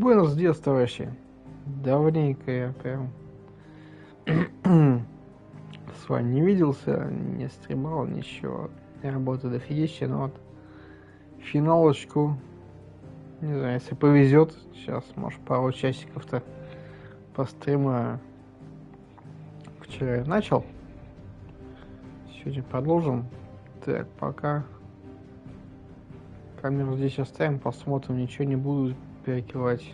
Буэнос-Диас, товарищи. Давненько я прям с вами не виделся, не стримал, ничего. Я работаю дофигища, но вот финалочку, не знаю, если повезет, сейчас, может, пару часиков-то постримаю. Вчера я начал, сегодня продолжим. Так, пока камеру здесь оставим, посмотрим, ничего не буду перекрывать.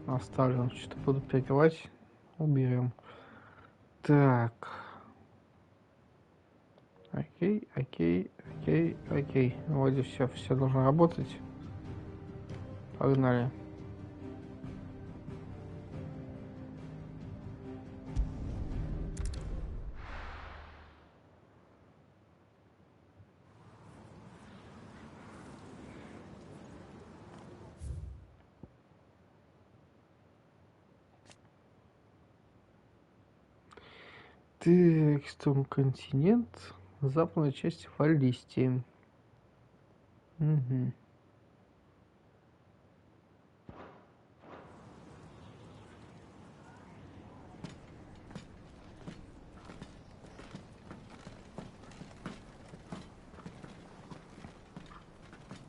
Оставлю, что-то буду перекрывать, уберем. Так. Окей. Вроде все должно работать. Погнали. Так, континент, западная часть Валлистии. Угу.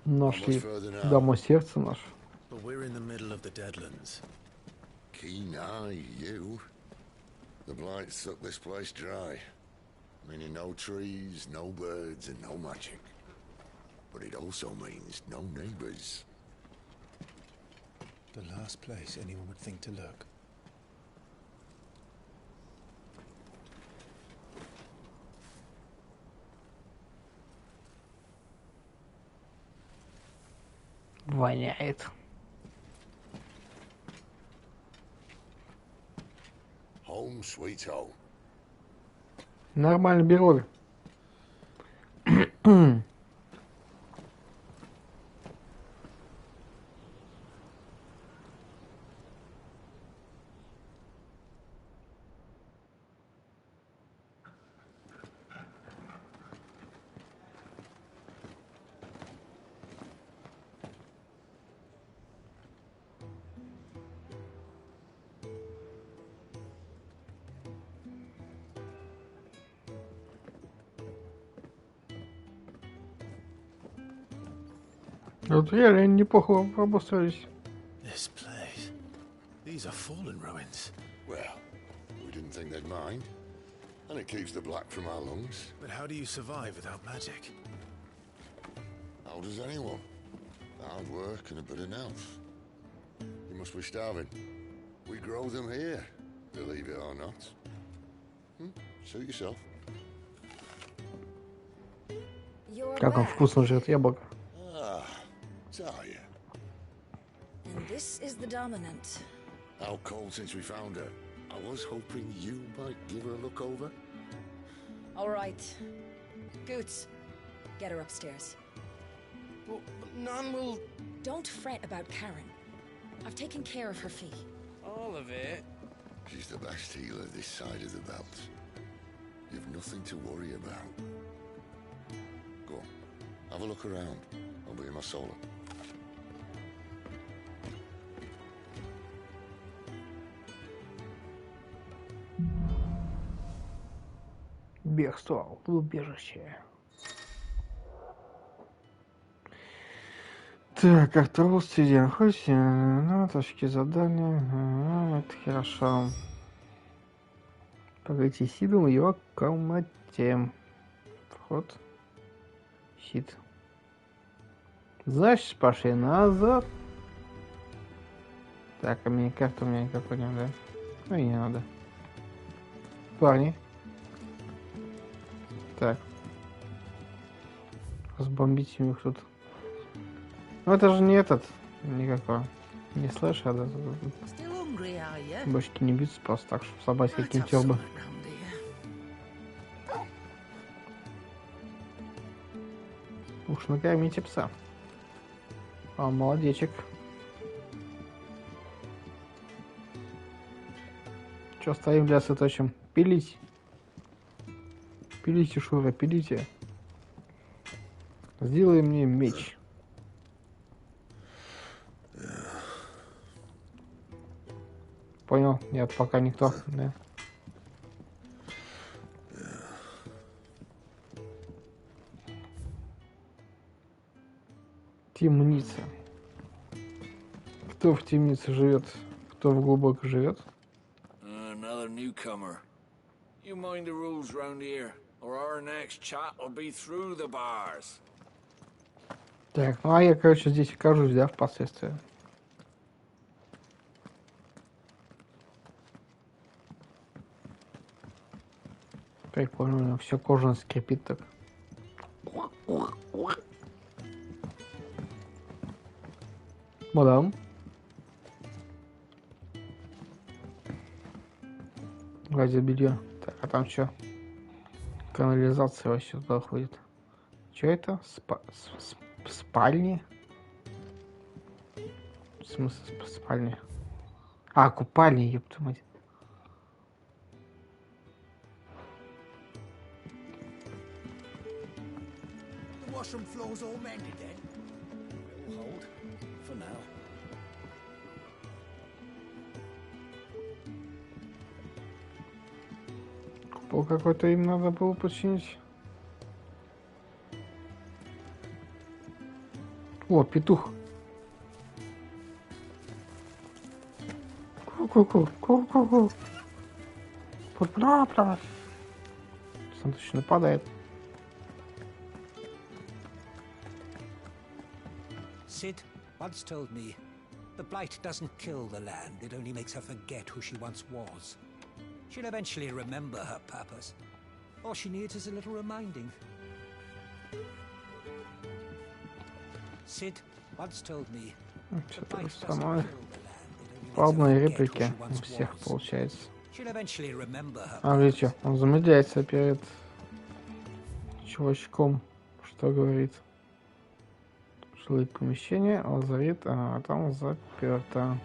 Нашли даму сердца наш. Keen eye, you. The blight sucked this place dry. Meaning no trees, no birds, and no magic. But it also means no neighbors. The last place anyone would think to look. Воняет. Home sweet home. Нормально беру. Вот реально неплохо обустроились. This place. These are fallen ruins. Well, we didn't think they'd mind. And it keeps the black from our lungs. But how do you survive without magic? How does anyone? Hard work and a bit of nerve. You must be starving. We grow them here, believe it or not. Suit yourself. Как он вкусно жрет яблоко. Talia. And this is the dominant. How cold since we found her. I was hoping you might give her a look over. All right. Goots, get her upstairs. Well, none will... Don't fret about Karen. I've taken care of her fee. All of it? She's the best healer this side of the belt. You've nothing to worry about. Go on, have a look around. I'll be in my solar. Бегство в убежище. Так, как толстый день. Хоть на точке задания. Это хорошо. Погодите силу в его комнате. Вход. Щит. Значит, пошли назад. Так, а мне карта у меня никакой не надо. Ну и не надо. Парни. Так. Разбомбить у них тут. Ну это же не этот. Никакой. Не слэш, а да. Бочки не бьются просто так, чтобы собрать какие-нибудь оба. Уж накормите пса. А, молодечек. Че стоим, лясы точим? Пилить. Пилите, Шура, пилите. Сделай мне меч. понял. Нет, пока никто. Да. Темница. Кто в темнице живет? Кто в глубоко живет? Another newcomer. You mind the rules round here, or our next chat will be through the bars. Так, ну а я, короче, здесь окажусь, да, впоследствии. Прикольно, у него все кожано скрипит так. Мадам. Гладит белье. Так, а там что? Канализация вообще туда ходит. Что это? Спальни? В смысле спальни? А, купальни, ёпта мать. The washroom floor's all mended then. It'll hold for now. Купол какой-то им надо было починить. О, петух. Ку-ку-ку, ку-ку-ку. Пла-пла. Он точно нападает. Sid once told me, the blight doesn't kill the land, it only makes her forget who she once was. She'll eventually remember her purpose. All she needs is a little reminding. Sid once told me, the blight doesn't kill the land, it Плавные only makes her реплики forget who у she всех once was. получается. She'll eventually remember her А видите, он замедляется перед чувачком, что говорит. Жилые помещения, лазарет, а там заперто.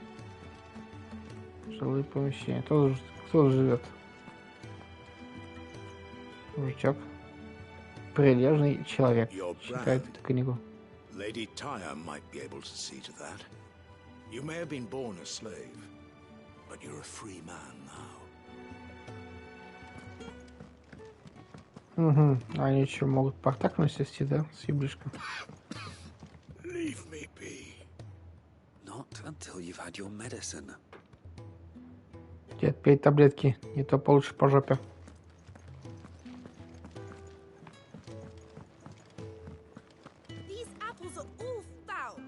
Жилые помещения. Кто живет? Мужичок. Прилежный человек. Читает книгу. Lady Tyre might be able to see to that. You may have been born a slave, but you're a free man now. Угу. Они что, могут портак насести, да? С яблишком. Leave me be. Not until you've had your medicine. Дед, пей таблетки, не то получше по жопе. These apples are all foul.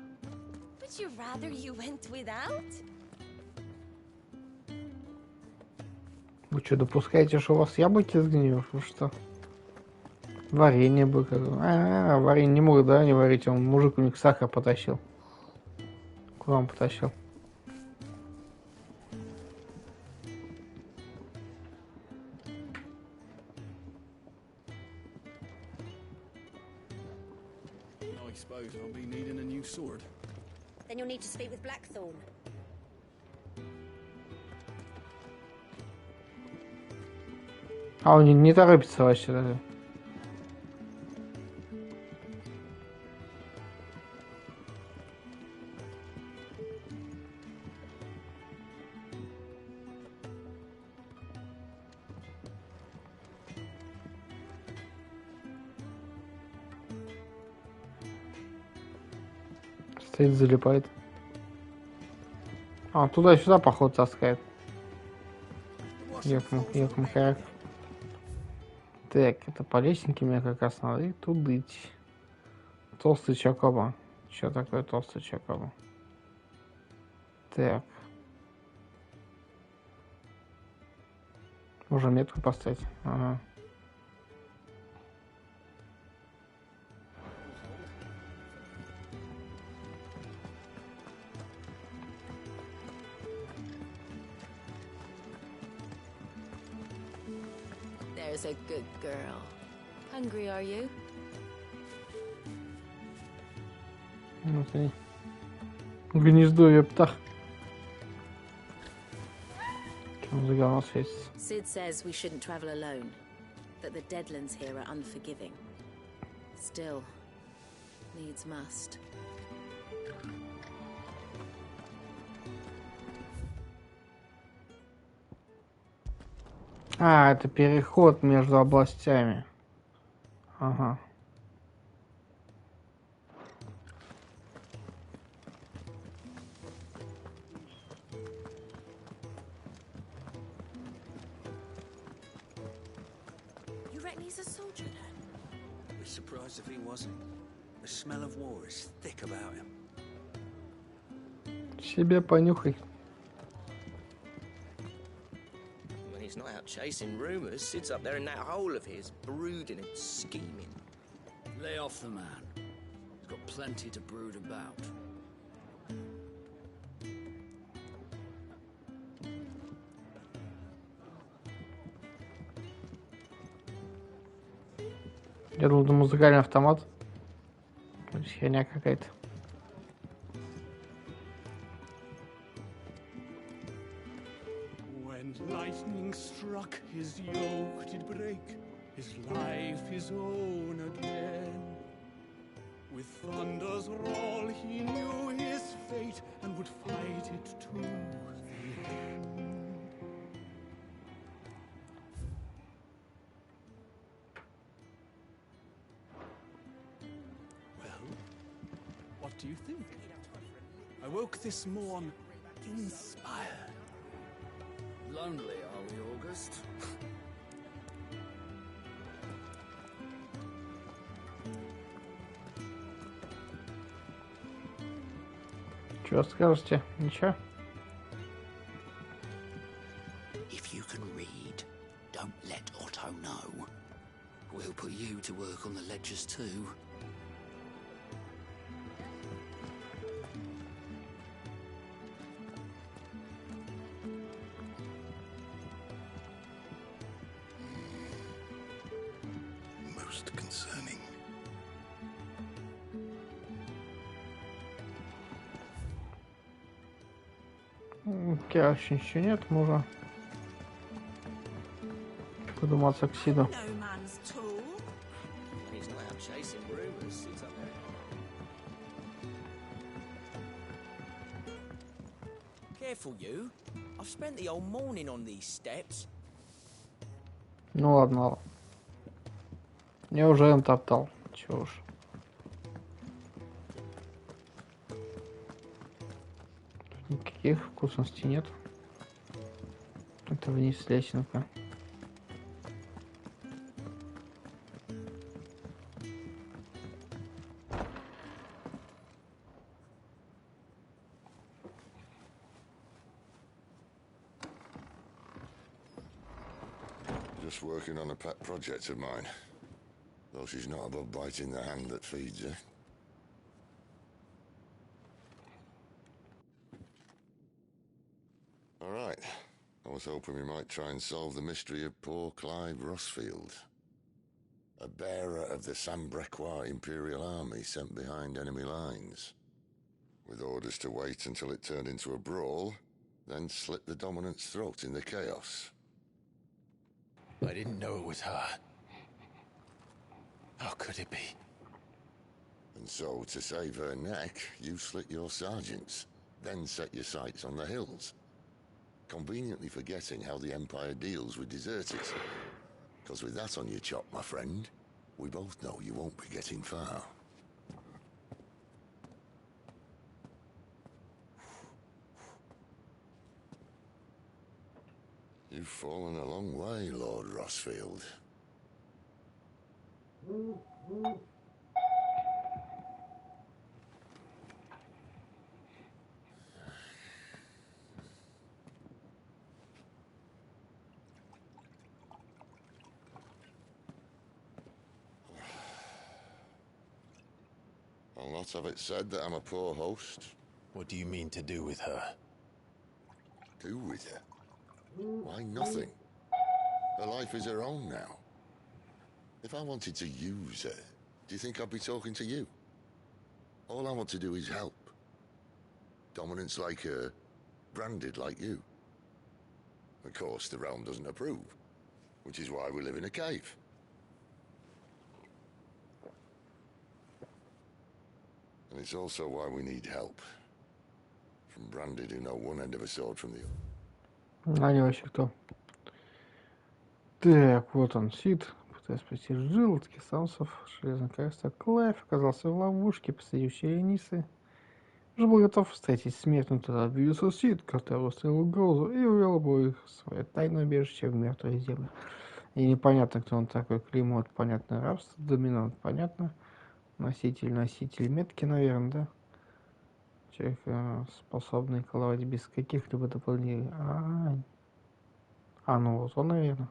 Would you rather you went without? Вы что, допускаете, что у вас яблоки сгниют? Вы что? Варенье бы как... варенье не могут, да, не варить. Он мужик у них сахар потащил. К вам потащил. I suppose I'll be needing a new sword. Then you'll need to speak with Blackthorn. А он не торопится вообще даже. Стоит, залипает. А, туда-сюда, походу, таскает. Ёк-макарек. Так, это по лестнике мне как раз надо. И тудыть. Толстый чакоба. Что такое толстый чакоба? Так. Можно метку поставить. Ага. There's a good girl. Hungry, are you? Вот они. Гнездо ептах. Чем за говно светится? Sid says we shouldn't travel alone. That the Deadlands here are unforgiving. Still, needs must. А, это переход между областями. Ага. You reckon he's a soldier then? Be surprised if he wasn't. The smell of war is thick about him. Себе понюхай. When he's not out chasing rumours, sits up there in that hole of his, brooding and scheming. Lay off the man. He's got plenty to brood about. Я думал, это музыкальный автомат. Херня какая-то. When lightning struck, his yoke did break, his life his own again. With thunder's roll he knew his fate, and would fight it to the end. Well, what do you think? I woke this morn inspired. Lonely, are we, August? Чего скажете? Ничего? If you can read, don't let Otto know. We'll put you to work on the ledgers too. Most concerning. Короче, ничего нет, можно подуматься к Сиду. No man's tool. When he's not out chasing rumours, sits up there. Careful, you. I've spent the whole morning on these steps. Ну ладно, ладно. Я уже натоптал. Чего уж. Тут никаких вкусностей нет. Это вниз лесенка. Just working on a pet project of mine. Though she's not above biting the hand that feeds her. All right. I was hoping we might try and solve the mystery of poor Clive Rossfield. A bearer of the Sambrequois Imperial Army sent behind enemy lines. With orders to wait until it turned into a brawl, then slit the dominant's throat in the chaos. I didn't know it was her. How could it be? And so, to save her neck, you slit your sergeants, then set your sights on the hills. Conveniently forgetting how the Empire deals with deserters. Because with that on your chop, my friend, we both know you won't be getting far. You've fallen a long way, Lord Rossfield. I'll not have it said that I'm a poor host. What do you mean to do with her? Do with her? Why, nothing. Her life is her own now. If I wanted to use her, do you think I'd be talking to you? All I want to do is help. Dominants like her, branded like you. Of course, the realm doesn't approve, which is why we live in a cave. And it's also why we need help. From branded who know one end of a sword from the other. Они вообще кто? Так, вот он, Сид, пытаясь спасти желудки, самцев, железный крест, Клайв оказался в ловушке посреди ущелья Нисы. Уже был готов встретить смерть, но тогда объявился Сид, который устроил угрозу и увел обоих в свое тайное убежище в мертвые земли. И непонятно, кто он такой. Климат, понятно, рабство, доминант, понятно. Носитель метки, наверное, да? Человек, способный коловать без каких-либо дополнений. Ну вот он, наверное.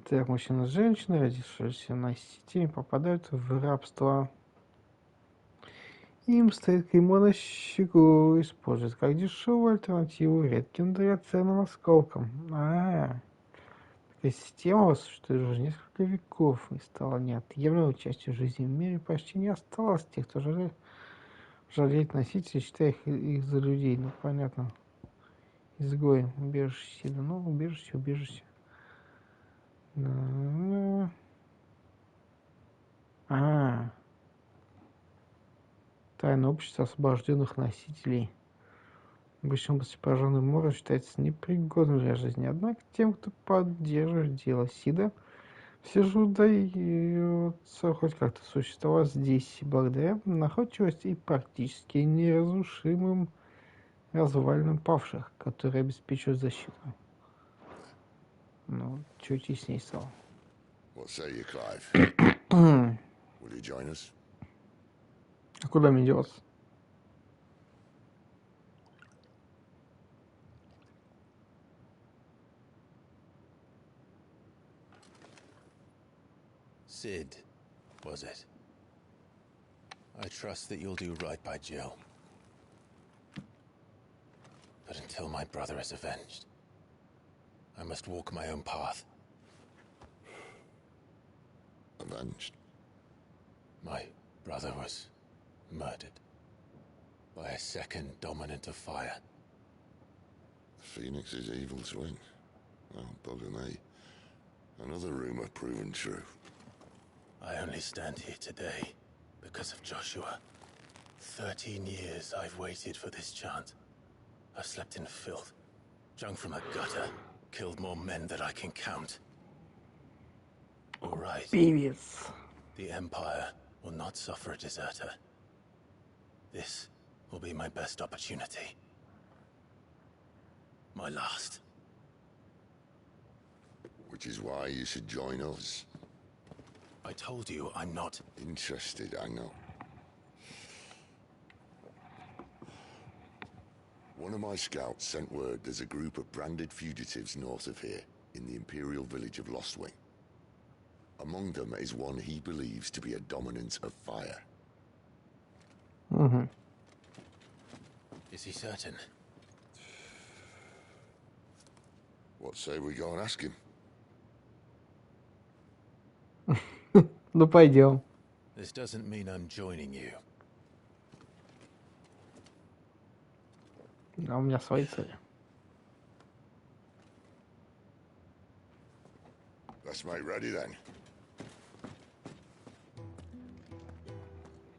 Так, мужчина с женщиной, родившиеся на сети, попадают в рабство. Им стоит клеймо на щеку, используют как дешевую альтернативу редким драгоценным осколкам. Такая система у вас существует уже несколько веков и стала неотъемлемой частью жизни в мире. Почти не осталось тех, кто жалеет носителей, считая их за людей. Ну, понятно. Изгои, убежище Сида. Ну, убежище. Да. Тайное общество освобожденных носителей. Обычно пораженный Мора считается непригодным для жизни. Однако тем, кто поддерживает дело Сида, все же удается хоть как-то существовать здесь благодаря находчивости и практически неразрушимым развалинам павших, которые обеспечивают защиту. Ну, чуть яснее стало. What say you, Clive? Will you join us? А куда мне деваться? Sid, was it? I trust that you'll do right by Jill. But until my brother is avenged, I must walk my own path. Avenged? My brother was murdered by a second dominant of fire. Phoenix's evil twin. Oh, bugger me. Another rumor proven true. I only stand here today because of Joshua. 13 years I've waited for this chance. I've slept in filth, drunk from a gutter, killed more men than I can count. You're right. Певец. The Empire will not suffer a deserter. This will be my best opportunity. My last. Which is why you should join us. I told you I'm not interested, I know. One of my scouts sent word there's a group of branded fugitives north of here, in the Imperial village of Lostwing. Among them is one he believes to be a dominant of fire. Is he certain? What say we go and ask him? Ну, пойдем. This doesn't mean I'm joining you. А у меня свои цели. Let's make ready then.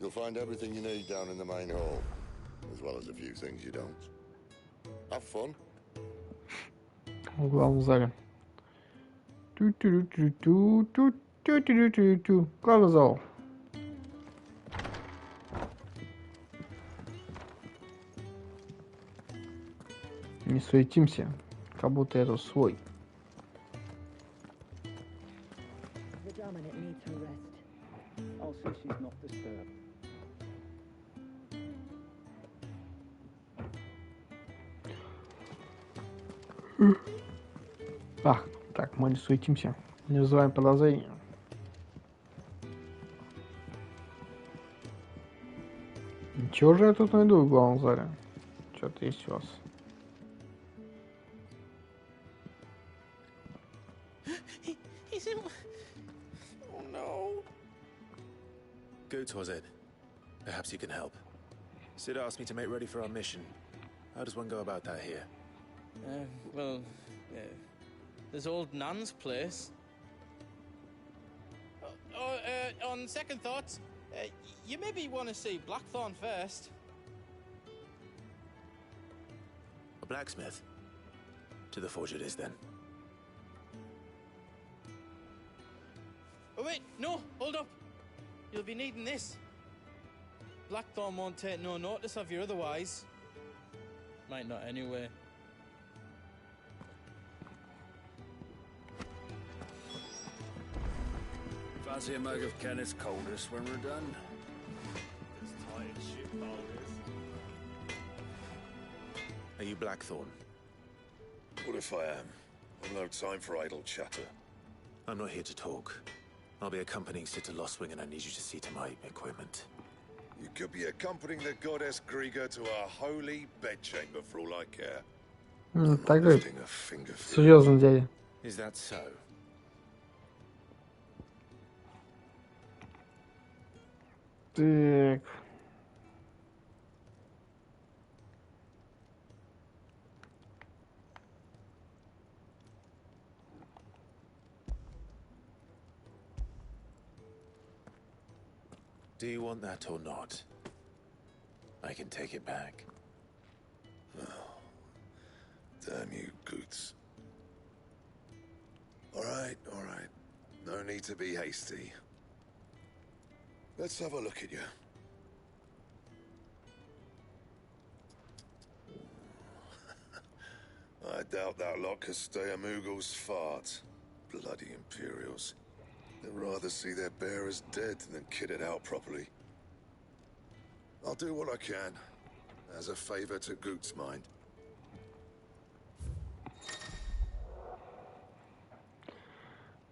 You'll find everything you need down in the main hall, as well as a few things you don't. Have fun. В главном зале. Главный зал. Не суетимся, как будто это свой. The dominant needs her rest. I'll see she's not disturbed. Так, мы не суетимся. Не вызываем подозрения. Ничего же я тут найду в главном зале? Что-то есть у вас. He's in... Oh no. Good, was it? Perhaps you can help. Sid asked me to make ready for our mission. How does one go about that here? There's old Nan's place. On second thoughts, you maybe want to see Blackthorn first. A blacksmith? To the forge it is, then. Oh, wait, no, hold up. You'll be needing this. Blackthorn won't take no notice of you otherwise. Might not anyway. Fancy a mug of Kenneth's coldest when we're done? This tired shit Are you Blackthorn? What if I am? I've no time for idle chatter. I'm not here to talk. I'll be accompanying Sitter Lostwing, and I need you to see to my equipment. You could be accompanying the goddess Grieger to our holy bedchamber for all I care. Такой Lifting a finger for you. серьезный дядя. Is that so? Так. Do you want that or not? I can take it back. Damn you, Goots. All right. No need to be hasty. Let's have a look at you. I doubt that lot could stay a Moogle's fart. Bloody Imperials. They'd rather see their bearers dead than kitted out properly. I'll do what I can, as a favor to Goot's mind.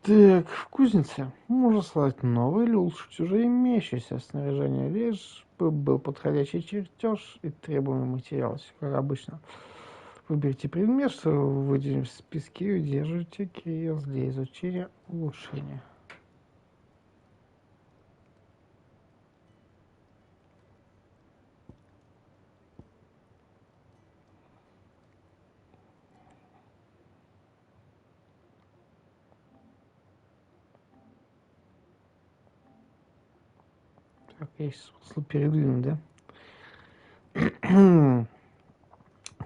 Так, в кузнице можно создать новое или улучшить уже имеющееся снаряжение, лишь бы был подходящий чертеж и требуемый материал, всё как обычно. Выберите предмет, что выделен в списке, и удерживайте крест для изучения улучшения. Так, есть смысл передвинуть, да?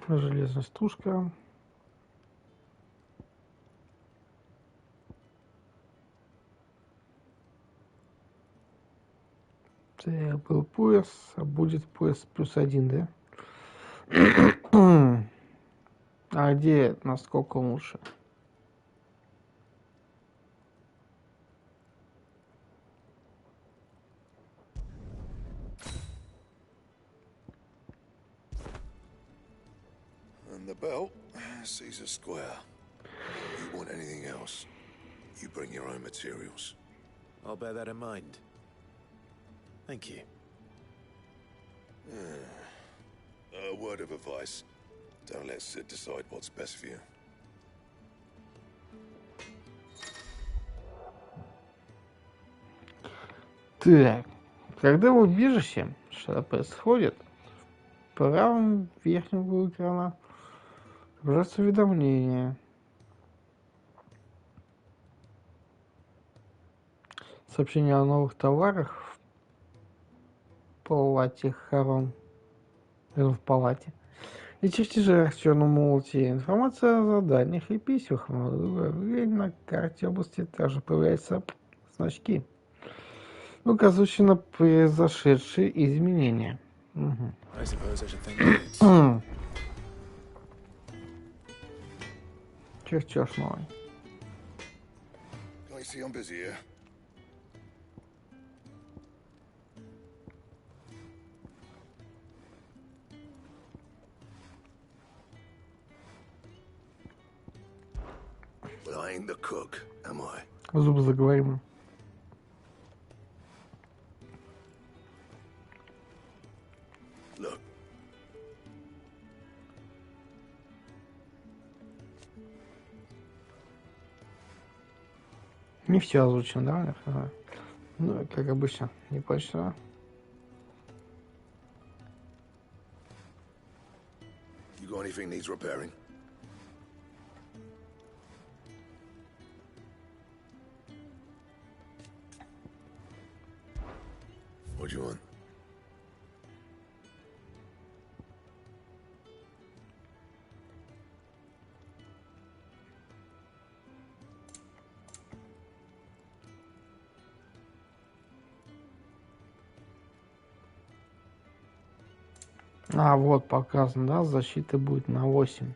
Железная стружка. Так, был пояс, а будет пояс +1, да? А где насколько лучше? And the belt sees a square. You want anything else, you bring your own materials. I'll bear that in mind. Thank you. A word of advice. Don't let Sid decide what's best for you. Так, когда в убежище что-то происходит, в правом верхнем углу экрана отображается уведомление. Сообщение о новых товарах в палате Харон. В палате. И чертежах в черном молоте. Информация о заданиях и письмах. На карте области также появляются значки, указывающие на произошедшие изменения. Угу. Чертеж новый. Can you see I'm busy here? But I ain't the cook, am I? Зубы заговорим. Look. Не все озвучено, да? Ага. Ну, как обычно, не почти. You got anything needs repairing? What do you want? А, вот показано, да, защита будет на 8.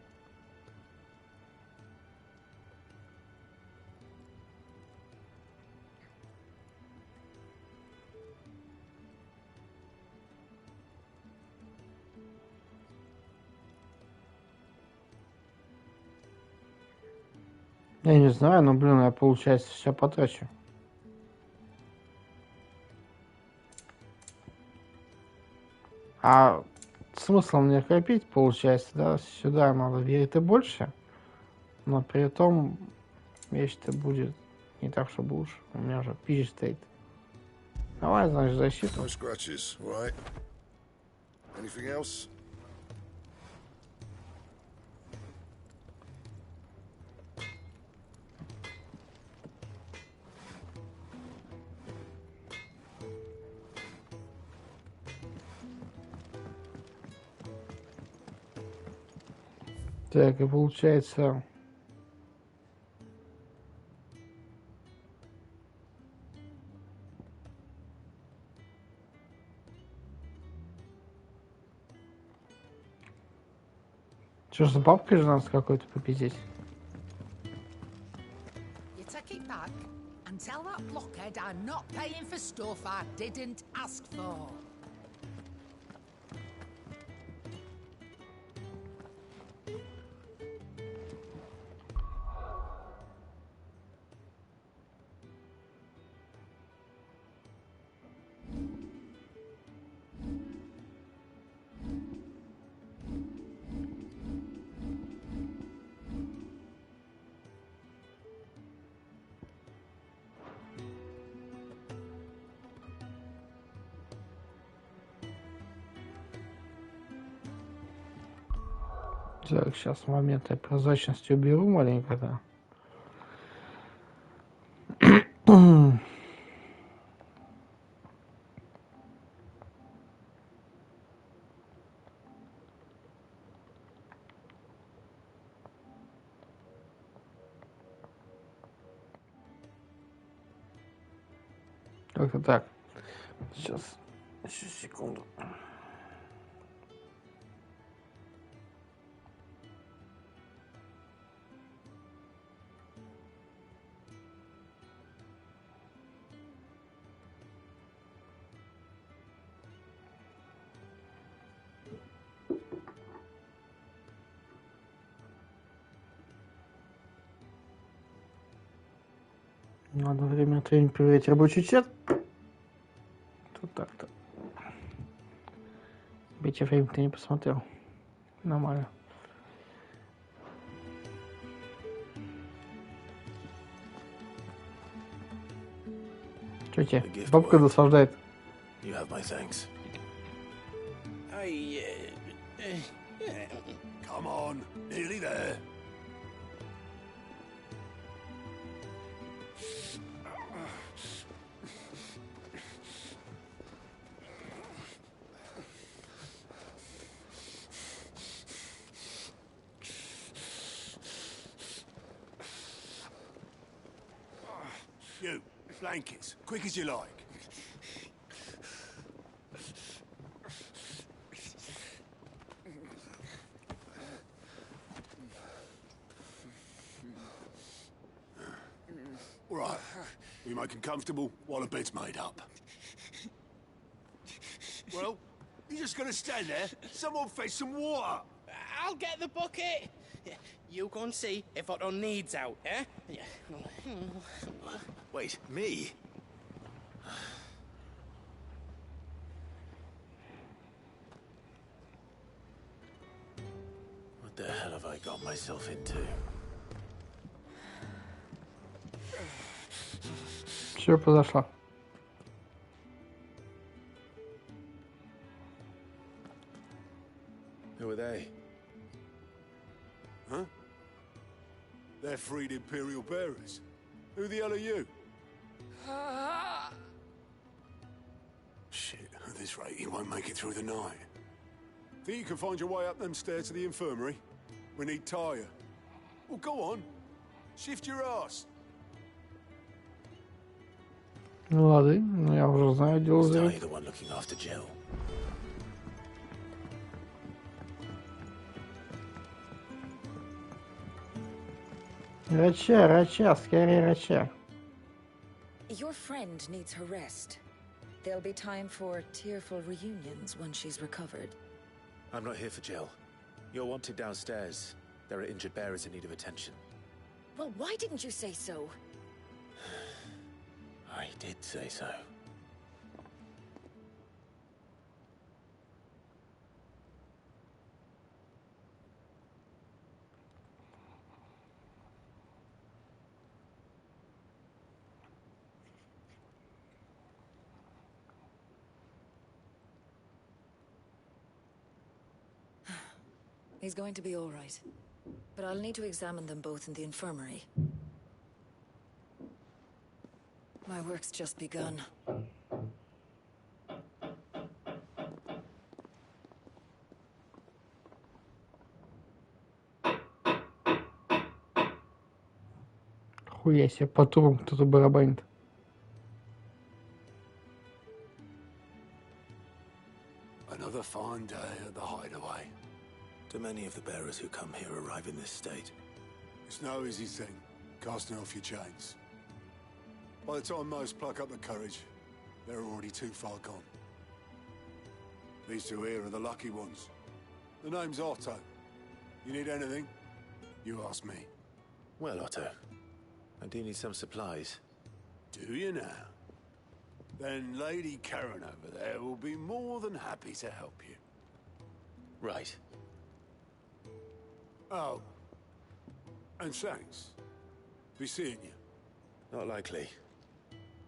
Я не знаю, но, блин, я, получается, все потрачу. А смысл мне копить, получается, да? Сюда надо верить и больше. Но при этом вещь-то будет не так, чтобы уж. У меня же пища стоит. Давай, значит, защиту. No scratches, right? Anything else? Так, и получается... Что ж, за бабкой же надо какой-то попиздеть? You take it back and tell that blockhead I'm not paying for stuff I didn't ask for. Так, сейчас момент я прозрачность уберу маленько, да. Как-то так. Сейчас. Еще секунду. Надо время от времени проверять рабочий чат. Тут так-то. Эти время ты не посмотрел. Нормально. Что тебе? Бабка наслаждает. You have my thanks. Come on, nearly there. You, blankets, quick as you like. All right, we make him comfortable while the bed's made up. Well, you're just gonna stand there? Someone fetch some water. I'll get the bucket. You go and see if Otto needs out, eh? Wait, me? What the hell have I got myself into? Все произошло. Who are they? Huh? They're freed Imperial bearers. Who the hell are you? Shit, at this rate, you won't make it through the night. Think you can find your way up them stairs to the infirmary? We need Tyre. Well, go on. Shift your ass. Ну ладно, я уже знаю, дело Was зря. Ty the one looking after Jill? Рача, скорее рача. Your friend needs her rest. There'll be time for tearful reunions once she's recovered. I'm not here for Jill. You're wanted downstairs. There are injured bearers in need of attention. Well, why didn't you say so? I did say so. He's going to be all right. But I'll need to examine them both in the infirmary. My work's just begun. Хуя себе, по трубам кто-то барабанит. Another fine day at the hideaway. Do many of the bearers who come here arrive in this state? It's no easy thing, casting off your chains. By the time most pluck up the courage, they're already too far gone. These two here are the lucky ones. The name's Otto. You need anything? You ask me. Well, Otto, I do need some supplies. Do you now? Then Lady Karen over there will be more than happy to help you. Right. Oh. And thanks. Be seeing you. Not likely.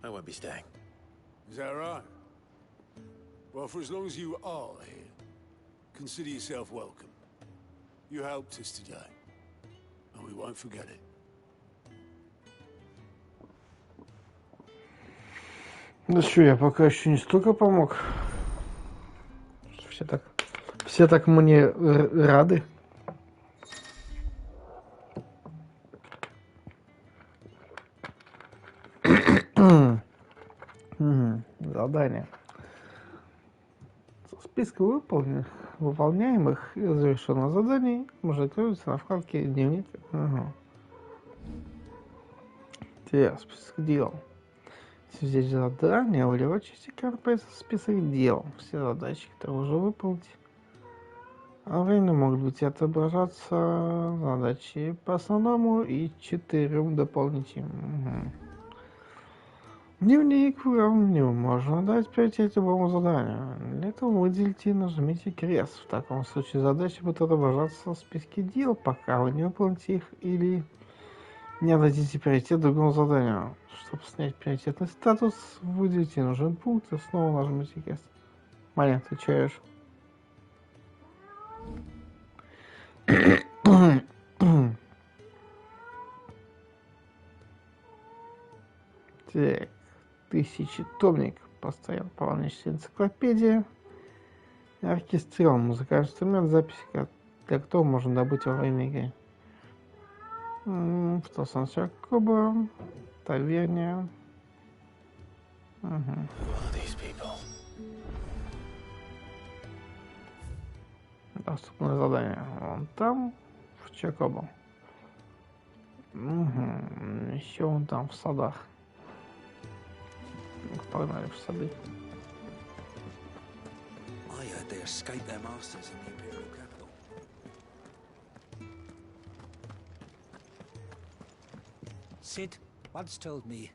I won't be staying. Is that right? Well, for as long as you are here, consider yourself welcome. You helped us today, and we won't forget it. Ну что, я пока еще не столько помог. Все так мне рады. Задание. Список выполняемых и завершенных заданий может открыться на вкладке «Дневник». Теперь список дел. Если взять задание, в левой части появится список дел. Все задачи, которые уже выполнить. А время могут быть отображаться задачи по основному и 4 дополнительным. Дневник уровню можно дать приоритет любому заданию. Для этого выделите и нажмите крест. В таком случае задачи будут отображаться в списке дел, пока вы не выполните их или не отдадите приоритет другому заданию. Чтобы снять приоритетный статус, выделите нужный пункт и снова нажмите крест. Маня, отвечаешь. Так, 1000-томник. Постоянно пополняющаяся энциклопедия. Оркестрон. Музыкальный инструмент, записи для которого можно добыть во время игры. Что сансер Куба. Таверня. Доступное задание. Вон там, в Чакобо. Еще вон там, в садах. Погнали в сады. They escaped their masters in the Imperial capital. Sid once told me,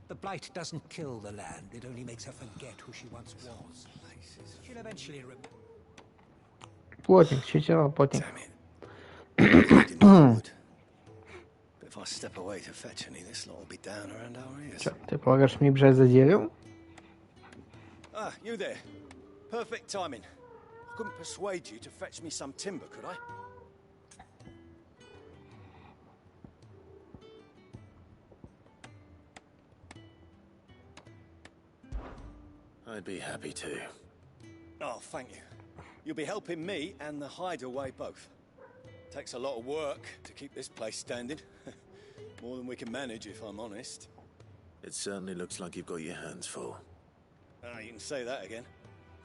the Blight doesn't kill the land, it only makes her forget who she once was. She'll eventually remember. Плотник, чечера, плотник. If I step away to fetch any, this lot will be down around our ears. Чё, ты полагаешь, мне бежать за деревом? Ah, you there. Perfect timing. I couldn't persuade you to fetch me some timber, could I? I'd be happy to. Oh, thank you. You'll be helping me and the hideaway both. Takes a lot of work to keep this place standing. More than we can manage, if I'm honest. It certainly looks like you've got your hands full. Ah, you can say that again.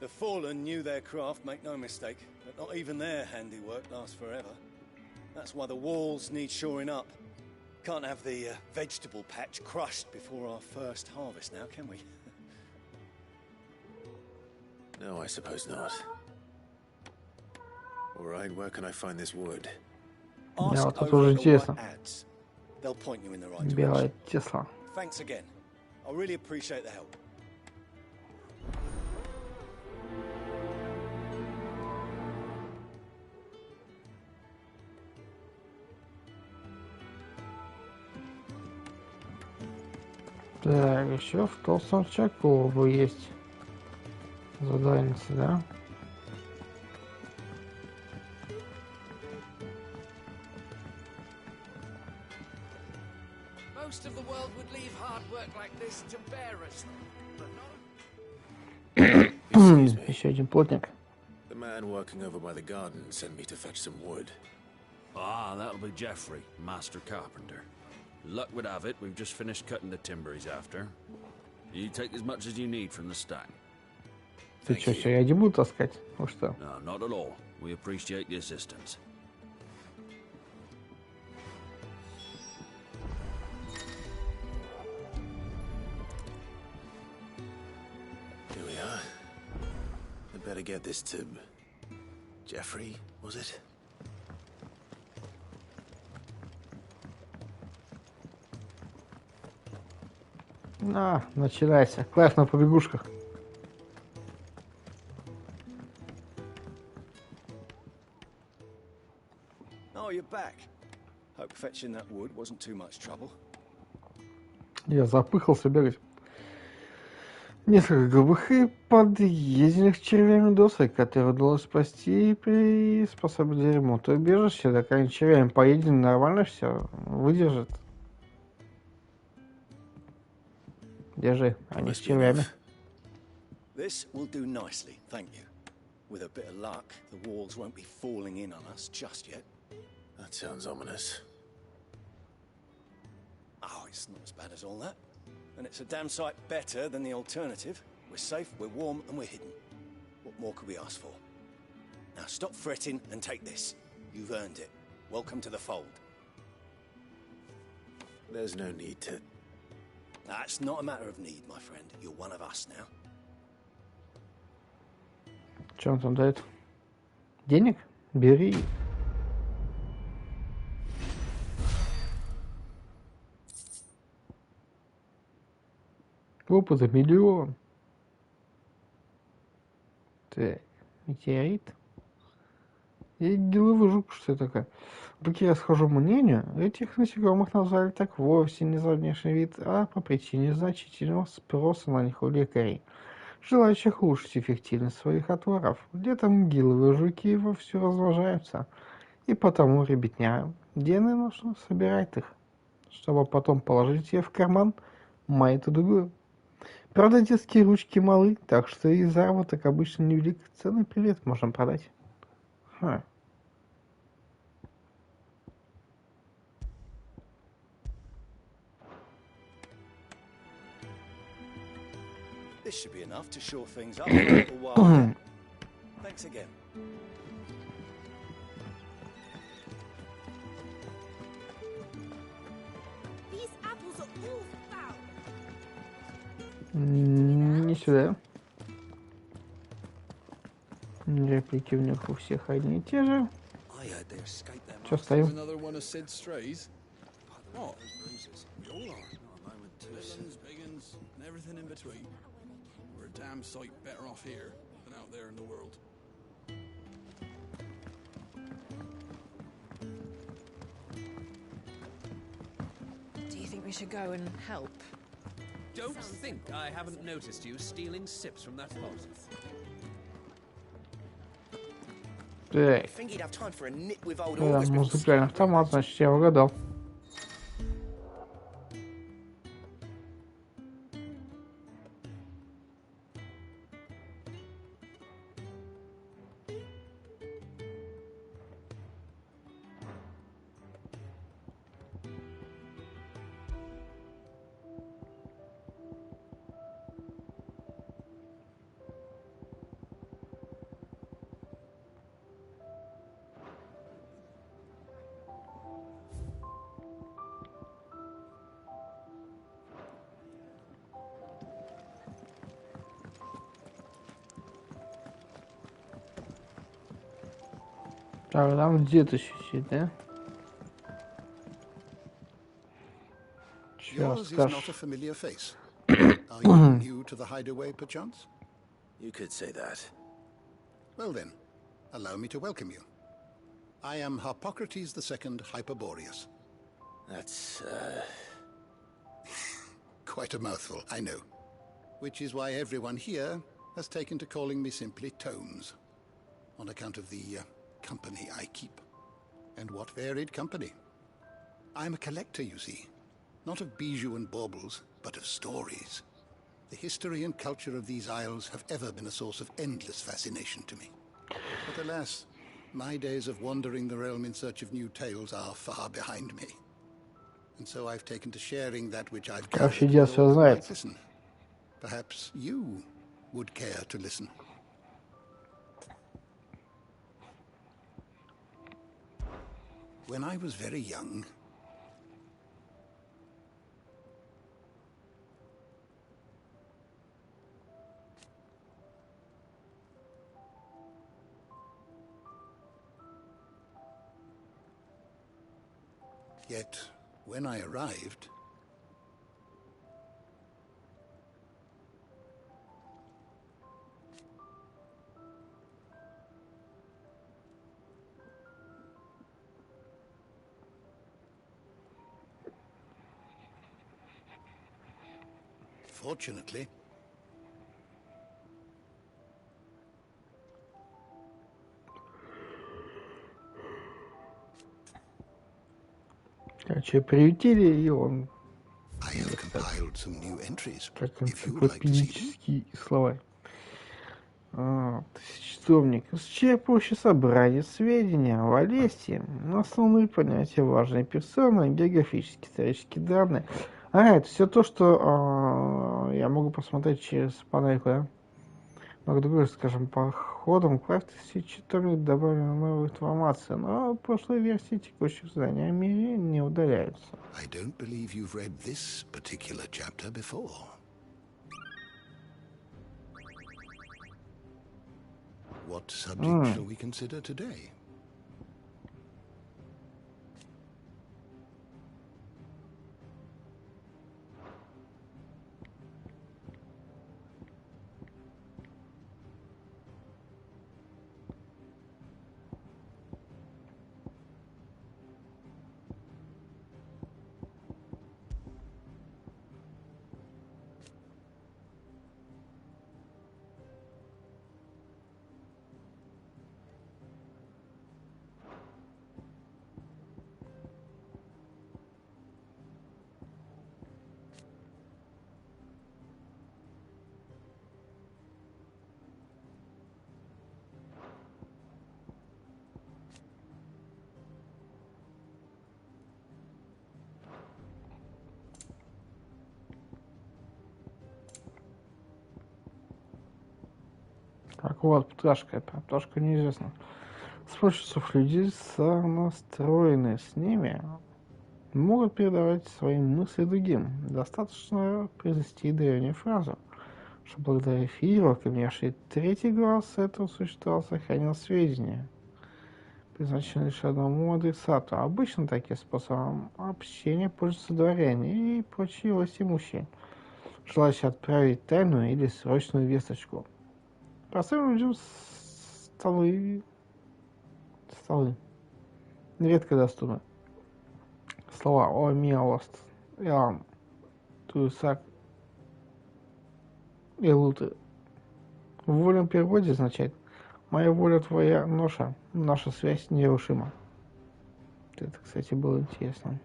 The Fallen knew their craft, make no mistake, but not even their handiwork lasts forever. That's why the walls need shoring up. Can't have the vegetable patch crushed before our first harvest now, can we? No, I suppose not. All right, where can I find this wood? Мне Ask вот это over уже at the интересно. White Ads. They'll point you in the right Белая direction. Тесла. Thanks again. I really appreciate the help. Так, еще в Толстом Чакову есть задание, да? Most of the world would leave hard work like this to bear us, but not. Еще один плотник. The man working over by the garden sent me to fetch some wood. Ah, that'll be Geoffrey, master carpenter. Luck would have it, we've just finished cutting the timber he's after. You take as much as you need from the stack. Ты что, все, я не буду таскать? Ну что? No, not at all. We appreciate the assistance. Here we are. I better get this to... Geoffrey, was it? На, начинайся. Класс на побегушках. Oh, you're back. Hope fetching that wood wasn't too much trouble. Я запыхался бегать. Несколько голубых и подъеденных червями досок, которые удалось спасти при способе ремонта убежища. Так они червями поедены, нормально все выдержит. Держи, они с червями. This will do nicely, thank you. With a bit of luck, the walls won't be falling in on us just yet. That sounds ominous. Oh, it's not as bad as all that. And it's a damn sight better than the alternative. We're safe, we're warm, and we're hidden. What more could we ask for? Now stop fretting and take this. You've earned it. Welcome to the fold. There's no need to... That's not a matter of need, my friend. You're one of us now. Что он там дает? Денег? Бери. Опыта миллион. Так, метеорит. И гиловый жук, что это такое? Вопреки расхожему мнению, этих насекомых назвали так вовсе не за внешний вид, а по причине значительного спроса на них у лекарей, желающих улучшить эффективность своих отваров. Летом гиловые жуки вовсю размножаются, и потому ребятня денно нужно собирать их, чтобы потом положить ее в карман май-то другую. Правда, детские ручки малы, так что и заработок обычно невелик. Ценный привет можем продать. Ха. This should be enough to shore things up for a little while. Thanks again. These apples are all foul. Не сюда. Реплики у них у всех одни и те же. Что стоим? Another one of Sid's strays. What? We all are. Little uns, big uns, and everything in between. We're a damn sight better off here than out there in the world. Do you think we should go and help? Don't think I haven't noticed you stealing sips from that pot. Так. Think he'd have time for a nip with old Да, August before музыкальный автомат, значит, я угадал. А там где-то сидит, да? Yours is Сейчас not a скажешь. familiar face. Are you new to the hideaway, perchance? You could say that. Well then, allow me to welcome you. I am Harpocrates II Hyperboreus. That's, Quite a mouthful, I know. Which is why everyone here has taken to calling me simply Tomes, on account of the company I keep. And what varied company. I'm a collector, you see. Not of bijou and baubles, but of stories. The history and culture of these isles have ever been a source of endless fascination to me. But alas, my days of wandering the realm in search of new tales are far behind me. And so I've taken to sharing that which I've Короче, gathered дед with все all who might знает. listen. Perhaps you would care to listen. When I was very young, yet when I arrived, fortunately, Короче, приютили, и он I have compiled some new entries, как if you would like to see them. энциклопедический словарь. Тысячетомник. С чьей проще собрания сведения о Валесте, основные понятия важной персоны, географические, исторические данные. Это все то, что я могу посмотреть через панельку, да? Но, другое, скажем, по ходам клавиш тысячетомник добавлена новая информация, но прошлой версии текущих знаний о мире не удаляются. I don't believe you've read this particular chapter before. What subject shall we consider today? Так вот, пташка. Про пташку неизвестно. С помощью слов людей, сонастроенные с ними, могут передавать свои мысли другим. Достаточно произнести древнюю фразу, что благодаря фейерверкам внешний третий глаз этого существа сохранил сведения, предназначенные лишь одному адресату. Обычно таким способом общения пользуются дворяне и прочие властимущие, желающие отправить тайную или срочную весточку. Простым людям столы редко доступны. Слова «О, милост», «Элам», «Туисак», «Элуты». В вольном переводе означает «Моя воля, твоя ноша, наша связь нерушима». Это, кстати, было интересно.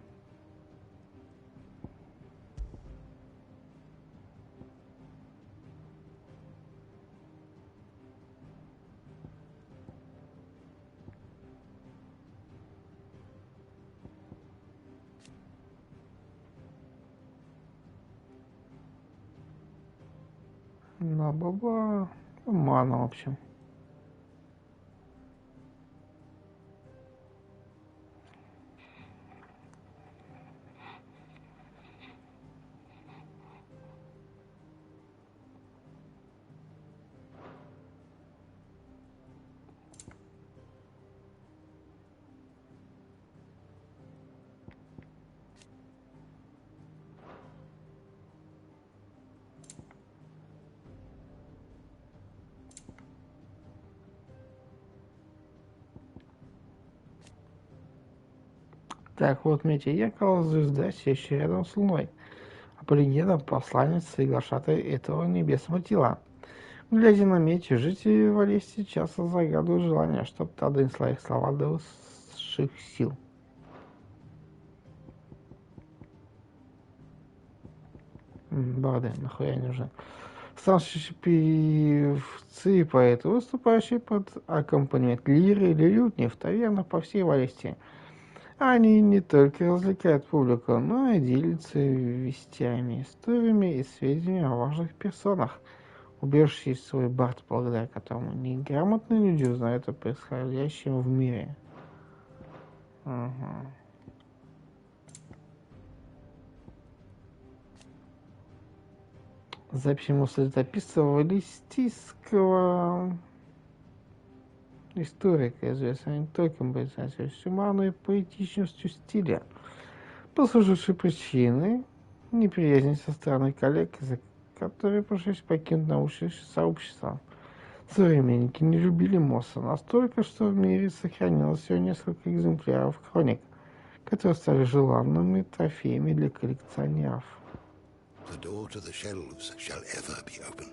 Баба, мана, в общем. Так вот, метеекол звезда, сеющая рядом с Луной. А по легендам, посланец и глашатай этого небесного тела. Глядя на меч, жители Валестии часто загадывают желание, чтобы та донесла их слова до высших сил. Барды, нахуя они нужны? Старшие певцы и поэты, выступающие под аккомпанемент лиры или лютни в тавернах по всей Валестии. Они не только развлекают публику, но и делятся вестями, историями и сведениями о важных персонах, убежище свой бард, благодаря которому неграмотные люди узнают о происходящем в мире. Ага. Запись мысли летописца валлистийского историка, известного не только близостью ума, но и поэтичностью стиля, послужившей причиной неприязни со стороны коллег, которые пришлось покинуть научное сообщество. Современники не любили Мосса настолько, что в мире сохранилось всего несколько экземпляров хроник, которые стали желанными трофеями для коллекционеров. The door to the shelves shall ever be open.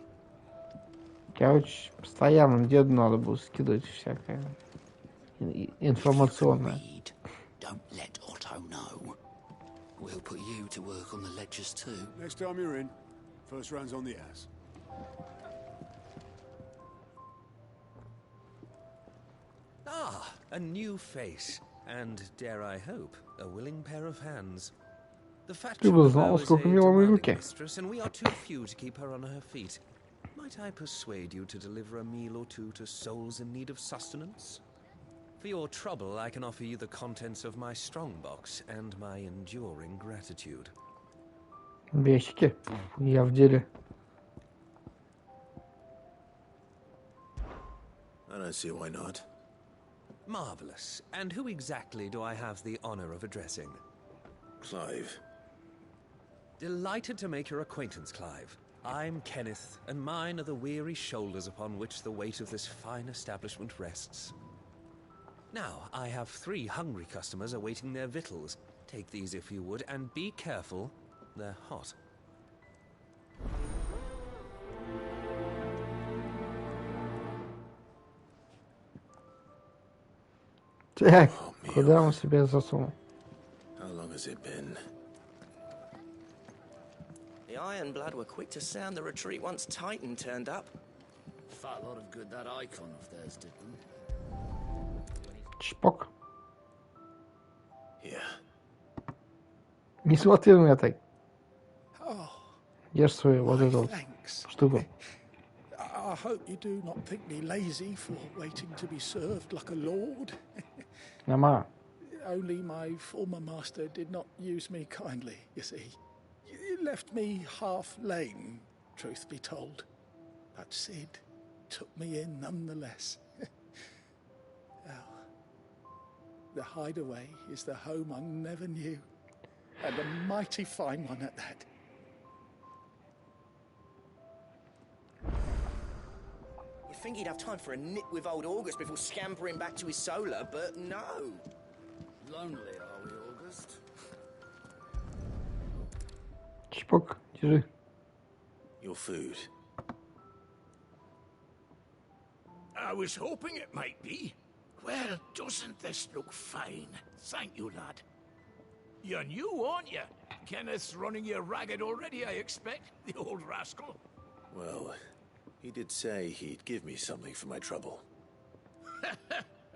Короче, постоянно деду надо было скидывать всякое информационное. Don't let Otto know. We'll put you to work on the ledgers too. Next time you're in, first round's on the ass. Ah, a new face. And, dare I hope, a willing pair of hands. The fat Ты бы знал, сколько меловой руки. mistress, and we are too few to keep her on her feet. Might I persuade you to deliver a meal or two to souls in need of sustenance? For your trouble, I can offer you the contents of my strongbox and my enduring gratitude. Бесики, я в деле. I don't see why not. Marvelous. And who exactly do I have the honor of addressing? Clive. Delighted to make your acquaintance, Clive. I'm Kenneth, and mine are the weary shoulders upon which the weight of this fine establishment rests. Now, I have 3 hungry customers awaiting their victuals. Take these if you would, and be careful, they're hot. Так, куда он себя засунул? How long has it been? The Ironblood were quick to sound the retreat once Titan turned up. Fat lot of good that icon of theirs did them. Чпок. Yeah. Не смотри на меня так. Oh, Ешь свою вот эту вот thanks. штуку. I hope you do not think me lazy for waiting to be served like a lord. Нема. Only my former master did not use me kindly, you see. He left me half lame, truth be told. But Sid took me in nonetheless. Well, the hideaway is the home I never knew. And a mighty fine one at that. You'd think he'd have time for a nip with old August before scampering back to his solar, but no. Lonely, are we, August? Чпок, держи. Your food. I was hoping it might be. Well, doesn't this look fine? Thank you, lad. You're new, aren't you? Kenneth's running you ragged already, I expect, the old rascal. Well, he did say he'd give me something for my trouble.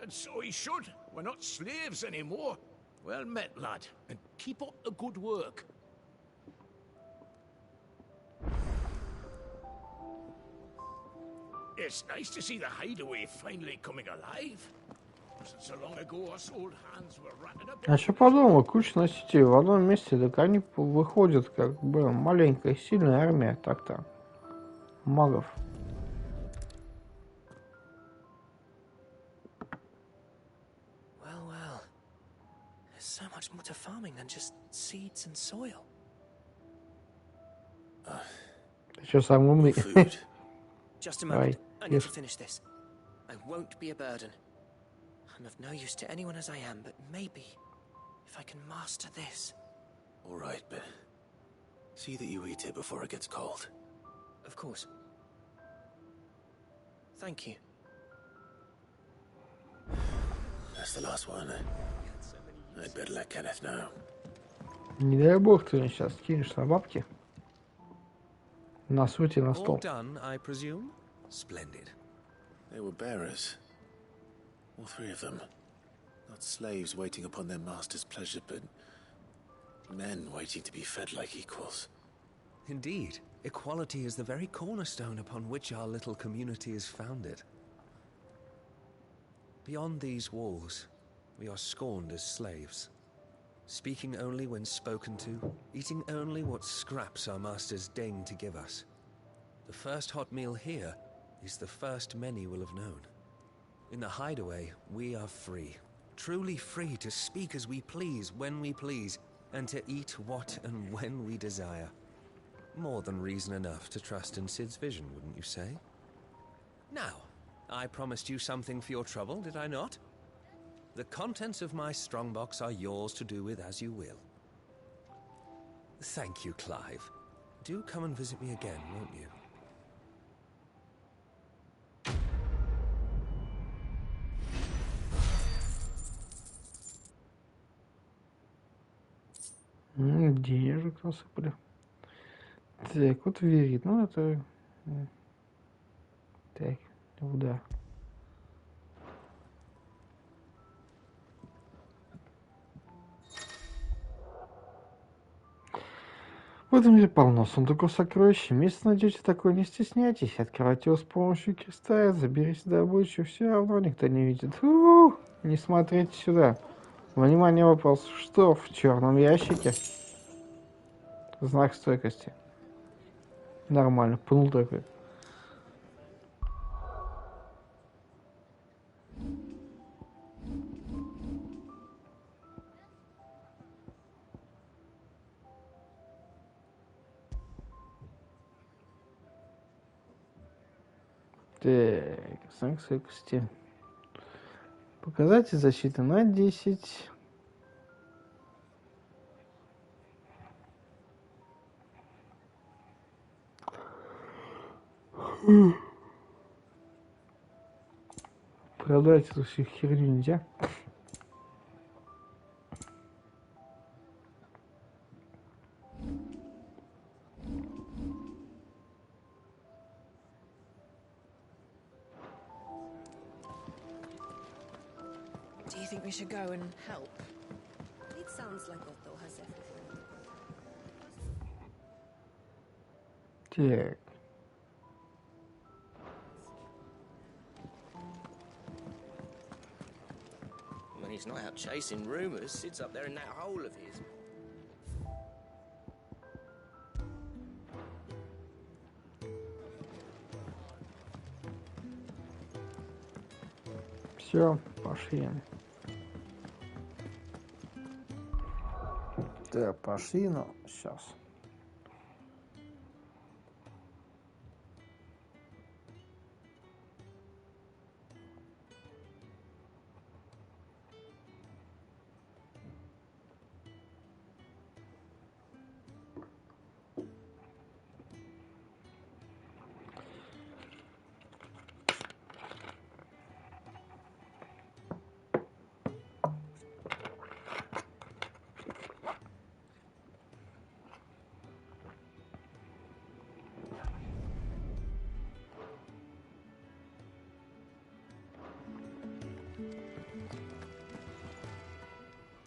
And so he should. We're not slaves anymore. Well met, lad, and keep up the good work. It's nice to see the hideaway finally coming alive. Wasn't so long ago us old hands were ratting up. А что подумал, куча носителей в одном месте, так они выходят как бы маленькая сильная армия так-то магов. Well, well. There's so much more to farming than just seeds and soil. Ты что, самый умный? Just a moment. Давай, I need to ешь. finish this. I won't be a burden. I'm of no use to anyone as I am, but maybe If I can master this. All right, but see that you eat it before it gets cold. Of course. Thank you. That's the last one. I'd better let Kenneth know. Не дай бог ты сейчас кинешь на бабки. На сути, на All стол. done, I presume? Splendid. They were bearers. All three of them. Not slaves waiting upon their master's pleasure, but men waiting to be fed like equals. Indeed, equality is the very cornerstone upon which our little community is founded. Beyond these walls, we are scorned as slaves. Speaking only when spoken to, eating only what scraps our masters deign to give us. The first hot meal here is the first many will have known. In the hideaway, we are free. Truly free to speak as we please, when we please, and to eat what and when we desire. More than reason enough to trust in Sid's vision, wouldn't you say? Now, I promised you something for your trouble, did I not? The contents of my strongbox are yours to do with as you will. Thank you, Clive. Do come and visit me again, won't you? Денежек насыпали. Так, вот верит. Ну, это... Так, куда? В этом мире полно сундуков сокровищ. Место найдете такое, не стесняйтесь. Открывайте его с помощью креста, заберите добычу, все равно никто не видит. Не смотрите сюда. Внимание, вопрос. Что в черном ящике? Знак стойкости. Нормально, пнул такой. Так, знак стойкости. Показатель защиты на 10. Продать эту всю херню нельзя. Do you think we should go and help? It sounds like Otto has everything. Так. When he's not out chasing rumours, Sid's up there in that hole of his. Все, пошли. Да, пошли, но сейчас.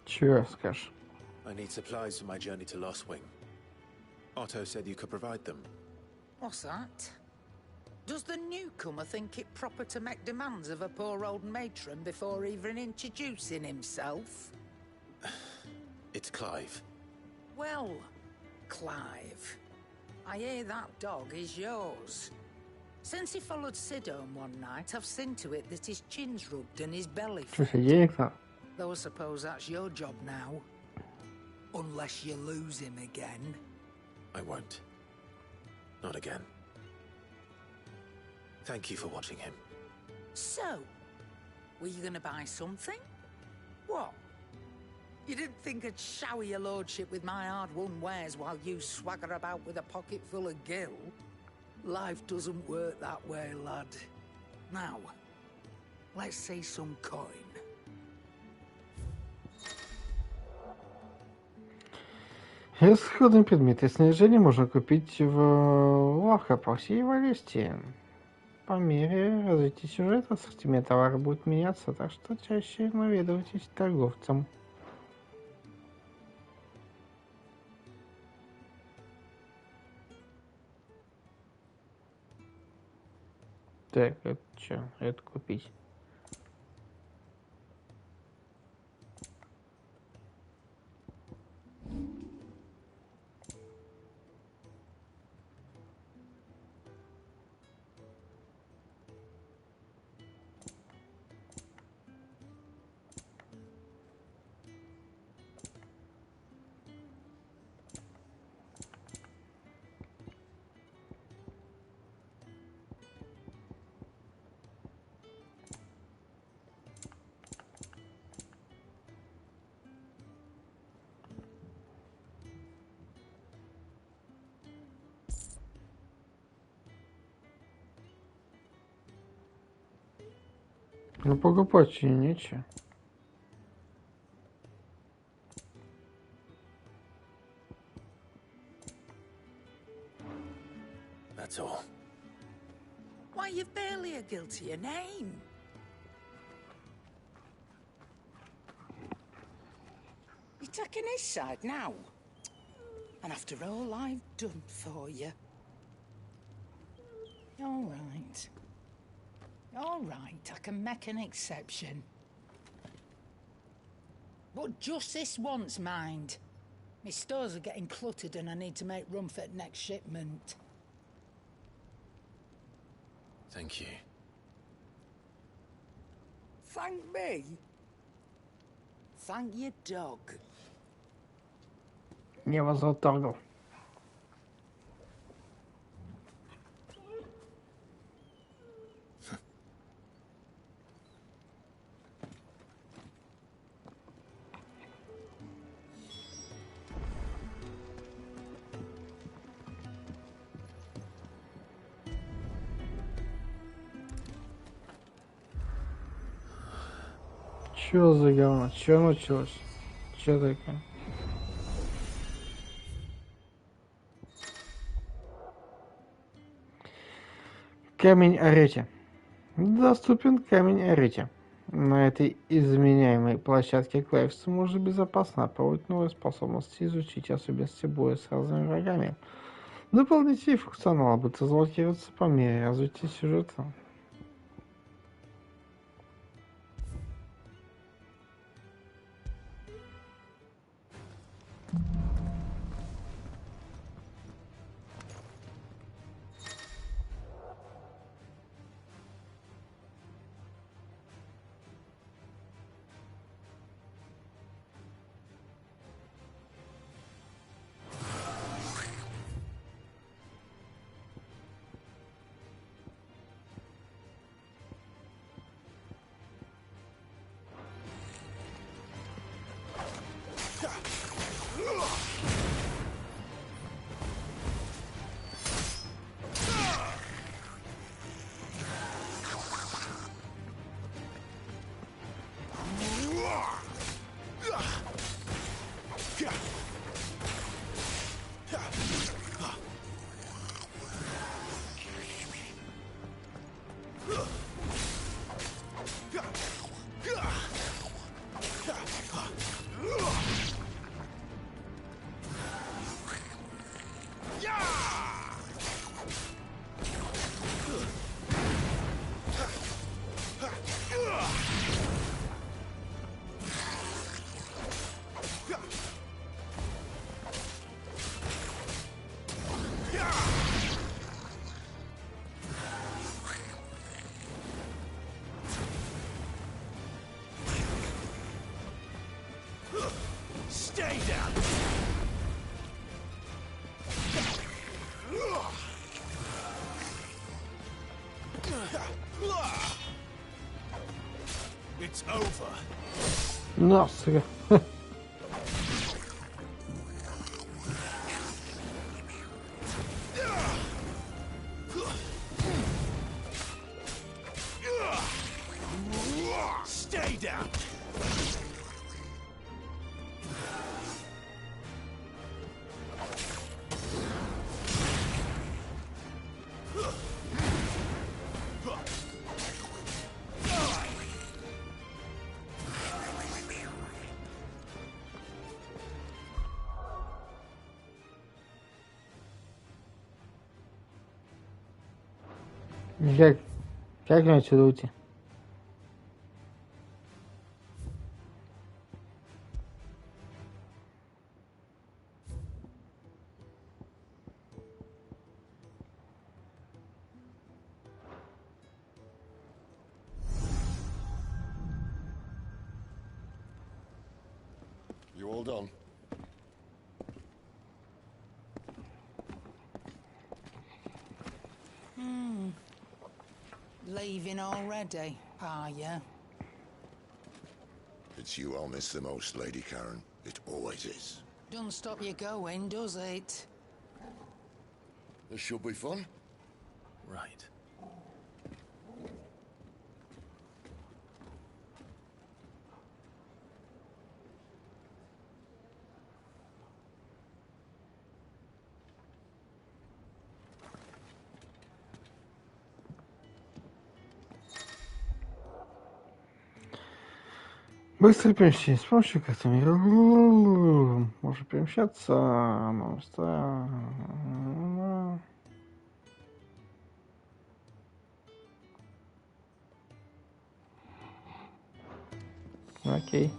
Чего скажешь? I need supplies for my journey to Lost Wing. Otto said you could provide them. What's that? Does the newcomer think it proper to make demands of a poor old matron before even introducing himself? It's Clive. Well, Clive, I hear that dog is yours. Since he followed Sid home one night, I've seen to it that his chin's rubbed and his belly fed. Слушай, денег-то. Though I suppose that's your job now. Unless you lose him again. I won't. Not again. Thank you for watching him. So, were you gonna buy something? What? You didn't think I'd shower your lordship with my hard-won wares while you swagger about with a pocket full of gil? Life doesn't work that way, lad. Now, let's see some coin. Исходный предмет и снаряжение можно купить в лавках по всей Валестии. По мере развития сюжета ассортимент товара будет меняться, так что чаще наведывайтесь к торговцам. Так, это что? Это купить. Ну, покупать и нечего. That's all. Why, you've barely a guilt to your name. You're taking his side now? And after all I've done for you. All right. All right, I can make an exception. But just this once, mind. My stores are getting cluttered and I need to make room for the next shipment. Thank you. Thank me? Thank your dog. Его зовут Торгл. Чё за говно? Чё началось? Чё такое? Камень Арети. Доступен камень Арети. На этой изменяемой площадке клависы можно безопасно опробовать новые способности, изучить особенности боя с разными врагами. Дополнительный функционал будет разблокироваться по мере развития сюжета. Stay down! It's over. Насыга. Как мне отсюда уйти? You all done? Leaving already, are ya? It's you I'll miss the most, Lady Karen. It always is. Doesn't stop you going, does it? This should be fun. Right. Быстрое перемещение. С помощью как-то можно перемещаться. Окей.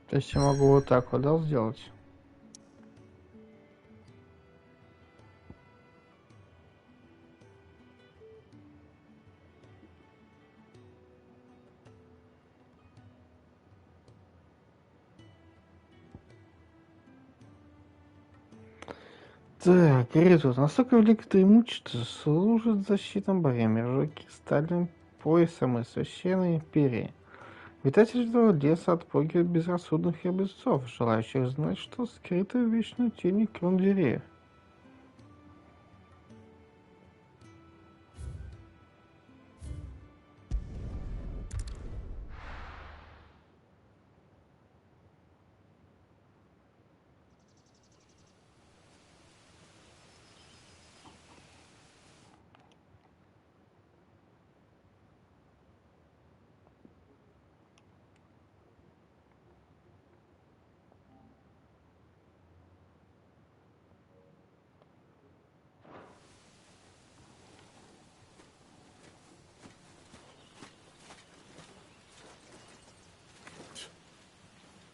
То есть я могу вот так вот, да, сделать? Так, Гризут. Насколько велико преимущество служит защитным бремя, жуки, стальным поясом и священной империи. Витатели этого леса отпугивают безрассудных храбрецов, желающих знать, что скрыто в вечной тени крон деревьев.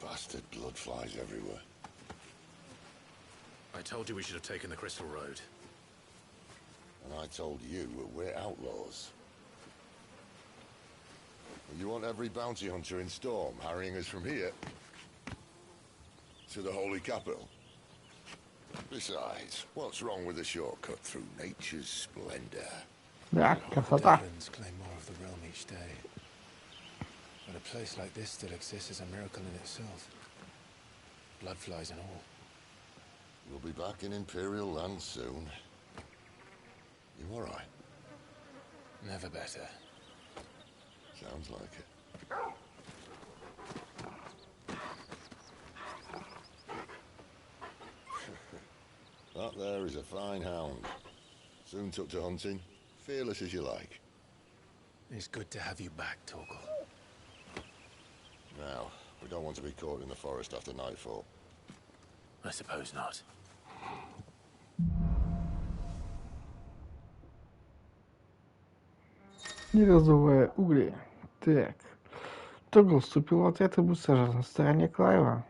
Bastard blood flies everywhere. I told you we should have taken the Crystal Road. And I told you we're outlaws. You want every bounty hunter in Storm harrying us from here to the Holy Capital? Besides, what's wrong with a shortcut through nature's splendor? Да, красота. Demons claim more of the realm each day. But a place like this still exists is a miracle in itself. Bloodflies and all. We'll be back in Imperial land soon. You all right? Never better. Sounds like it. That there is a fine hound. Soon took to hunting. Fearless as you like. It's good to have you back, Torgal. Now, we don't want to be caught in the forest after nightfall. I suppose not. Не раздувая угли. Так. Тогл вступил в отряд и будет сажать на стороне Клайва.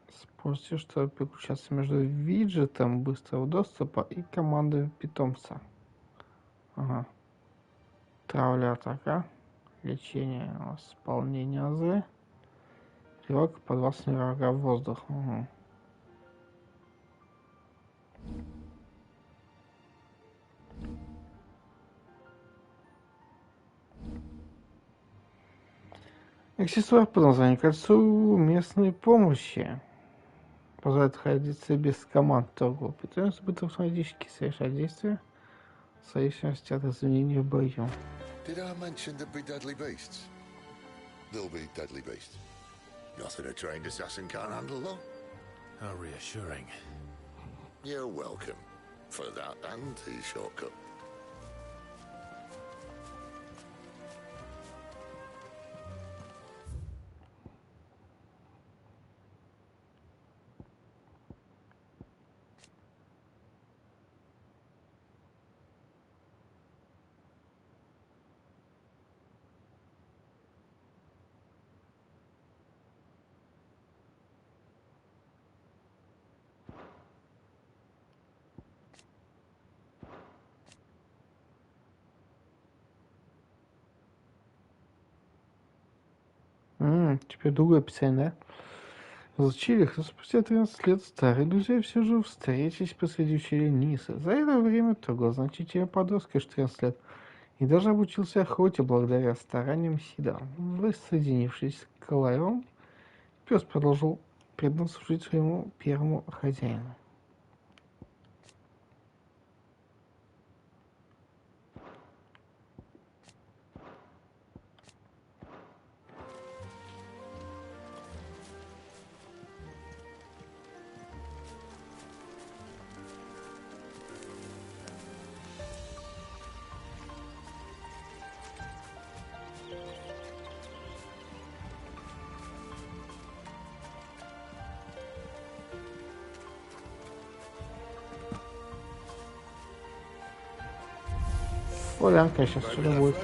Используйте, чтобы переключаться между виджетом быстрого доступа и командой питомца. Ага. Травля атака. Лечение восполнение азы. Тревога подвластный врага в воздух. Угу. Аксессуар по названию кольцу местной помощи. Позволяет находиться без команд торгового питомца, быть автоматически совершать действия в зависимости от изменений в бою. Did I mention there'd be deadly beasts? There'll be deadly beasts. Nothing a trained assassin can't handle, though. How reassuring. You're welcome. For that and his shortcut. Теперь другое описание, да? Разлучили их, но спустя 13 лет старые друзья все же встретились посреди ущелья Ниса. За это время торговал значительно подростка, аж 13 лет, и даже обучился охоте благодаря стараниям Сида. Воссоединившись с Калаем, пес продолжил преданно служить своему первому хозяину. Полянка сейчас что-то будет.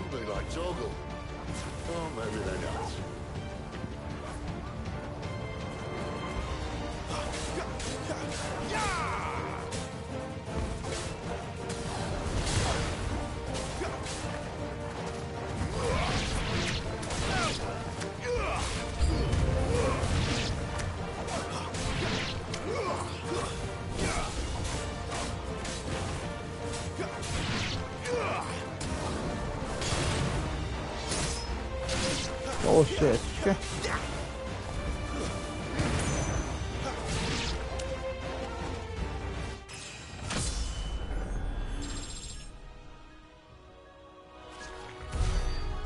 Получается.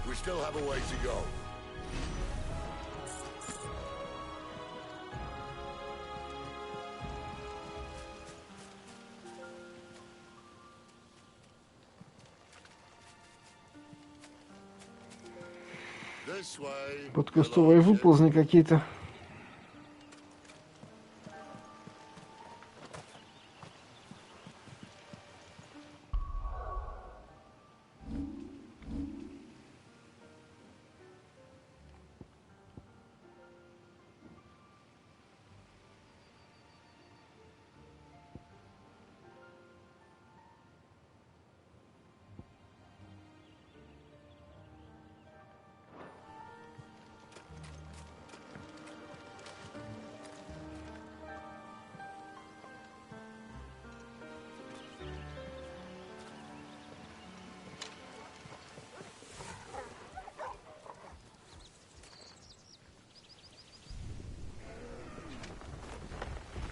We still have a way to go. Под кустовые выползни какие-то.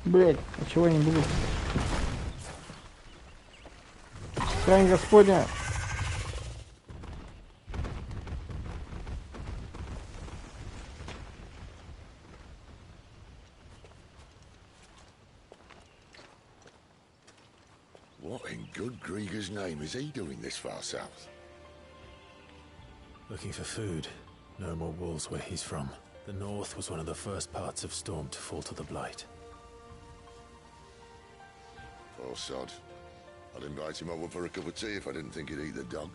Блять, а чего я не буду? Срань Господня! What in good Grieger's name is he doing this far south? Looking for food. No more wolves where he's from. The north was one of the first parts of Storm to fall to the Blight. Poor sod. I'd invite him over for a cup of tea if I didn't think he'd eat the dog.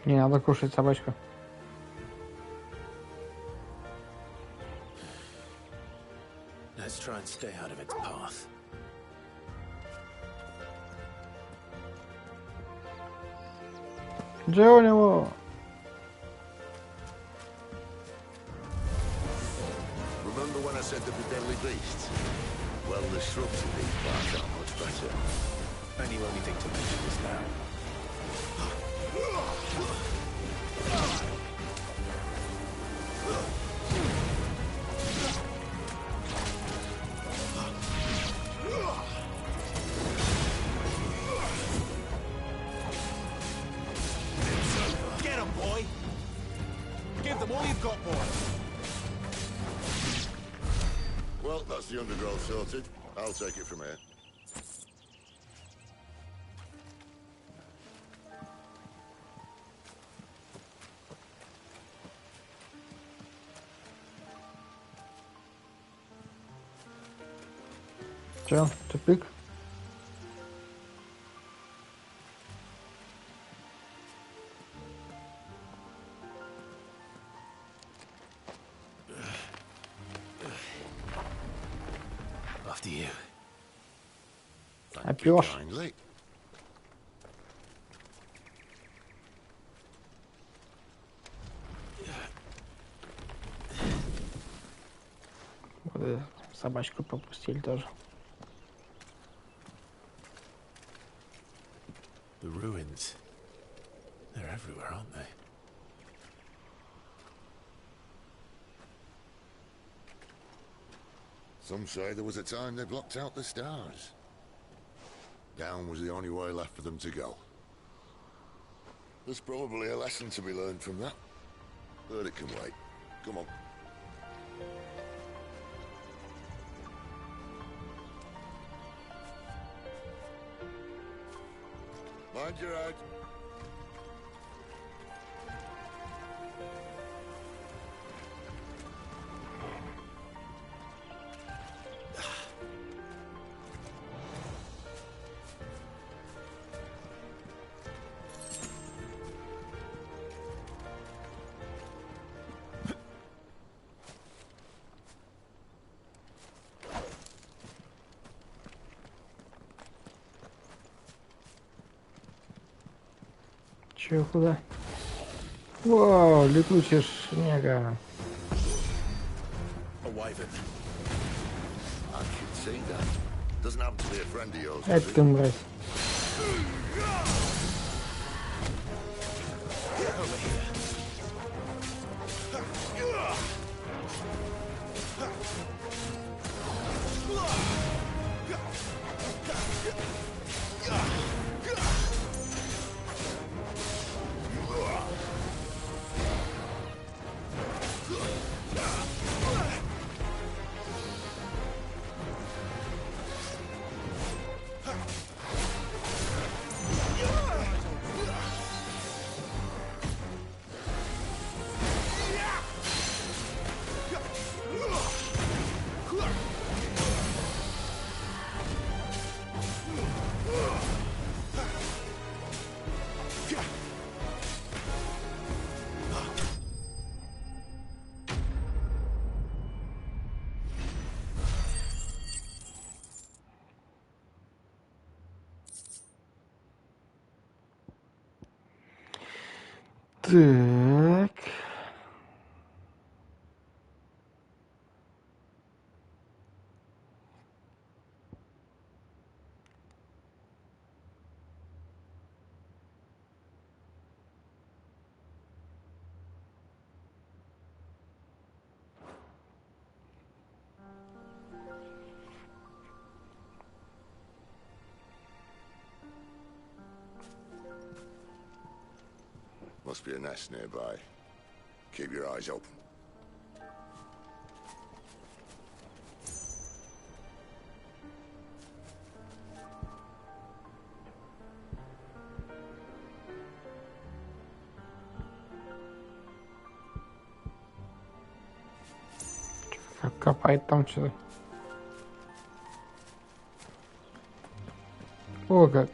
Не надо кушать, собачка. Let's try and stay out of its path. Джеронимо! Remember when I said there were deadly beasts? Well, the shrubs in these parts are much better. And you only think to mention this now. Get him, boy! Give them all you've got, boy. Well, that's the undergrowth sorted. I'll take it from here. Чё, тупик? After you. Опёшь. Kindly. Вот и собачку попустили тоже. The ruins. They're everywhere, aren't they? Some say there was a time they blocked out the stars. Down was the only way left for them to go. There's probably a lesson to be learned from that. But it can wait. Come on. Mind your head. Чё, куда? Вау, летучая шняга. A wyvern. I can see that. Doesn't happen to be a friend of yours, does Это it? ты, мразь. Так. Must be a nest nearby. Keep your eyes open. Как копает там что-то. О, как.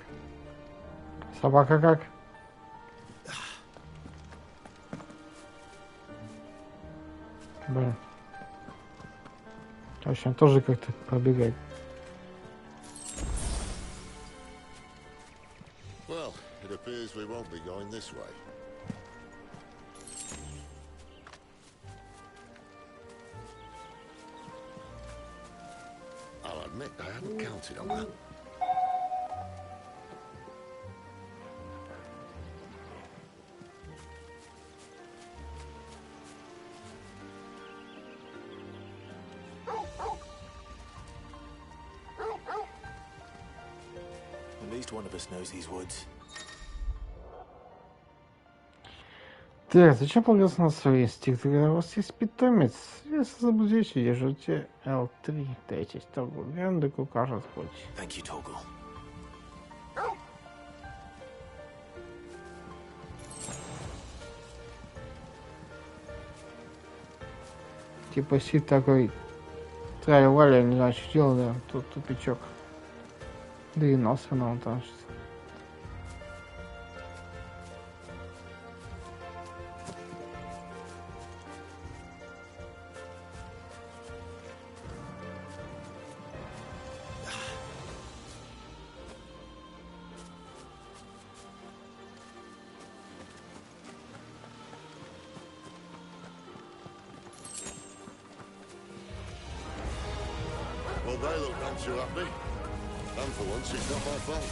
Собака как. Блин. В общем, тоже как-то пробегает. Well, it appears we won't be going this way. I'll admit I hadn't counted on that. At least one of us knows these woods. Так, зачем полагаться на свой инстинкт? Когда у вас есть питомец, если заблудите, держите L3. Дайте Тогу Гендеку укажет путь. Thank you, Toggle. Типа сид такой трай-валя, не знаю, что делал, да, тут тупичок. Да и нос он там что-то. Well, they look none too happy. And for once, it's not my fault.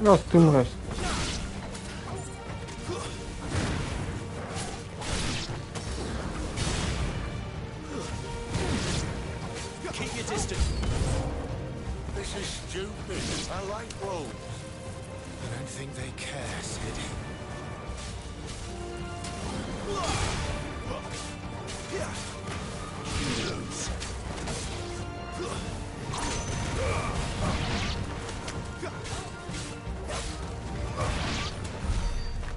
Раз ты мразь. Keep your distance. This is stupid. I like wolves. I don't think they care, Sid.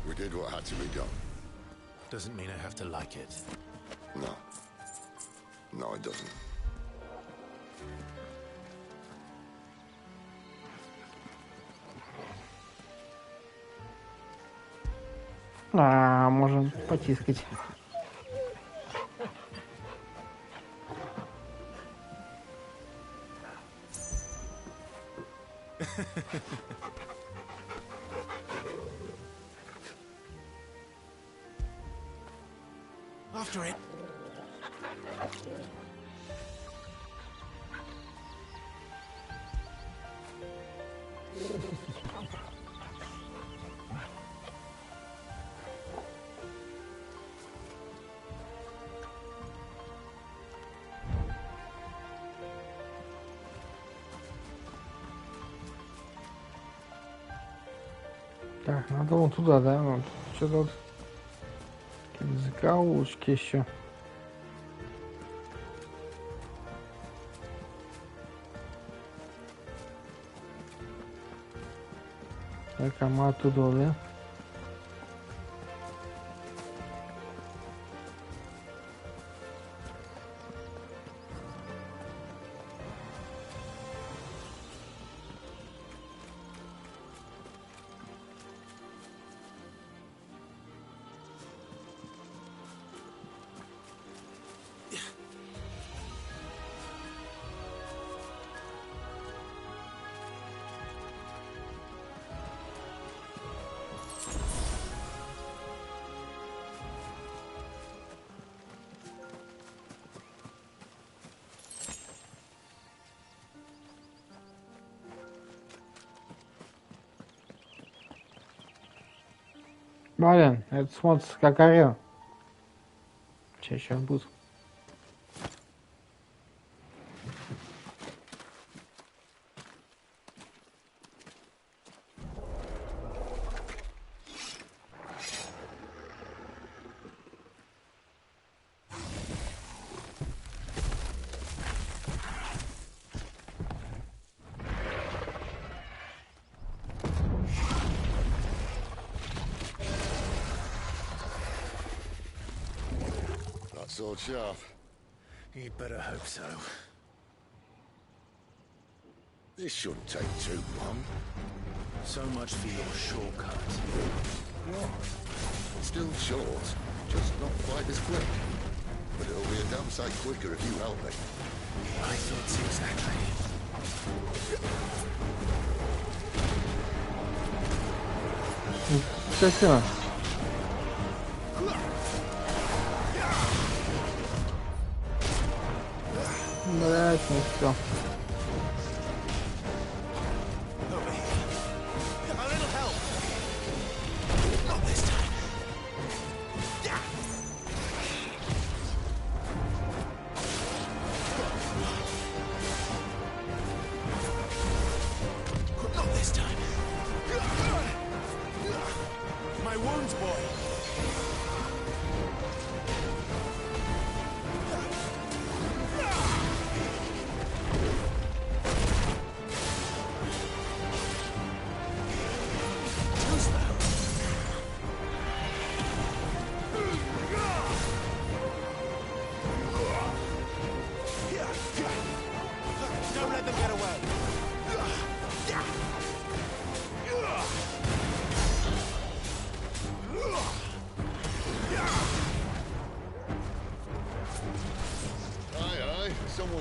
We did what had to be done. Doesn't mean I have to like it. No. No, it doesn't. А, можем потискать. After it. Так, надо вон туда, да? Вот. Что тут? Закоулочки еще. Так, а мы оттуда, да? Блин, это смотрится как орел. Сейчас будет. Sword sharp. You'd better hope so. This shouldn't take too long. So much for your shortcut. What? Still short, just not quite as quick. But it'll be a damn sight quicker if you help me. I thought so exactly. Красиво. Блять, ну все.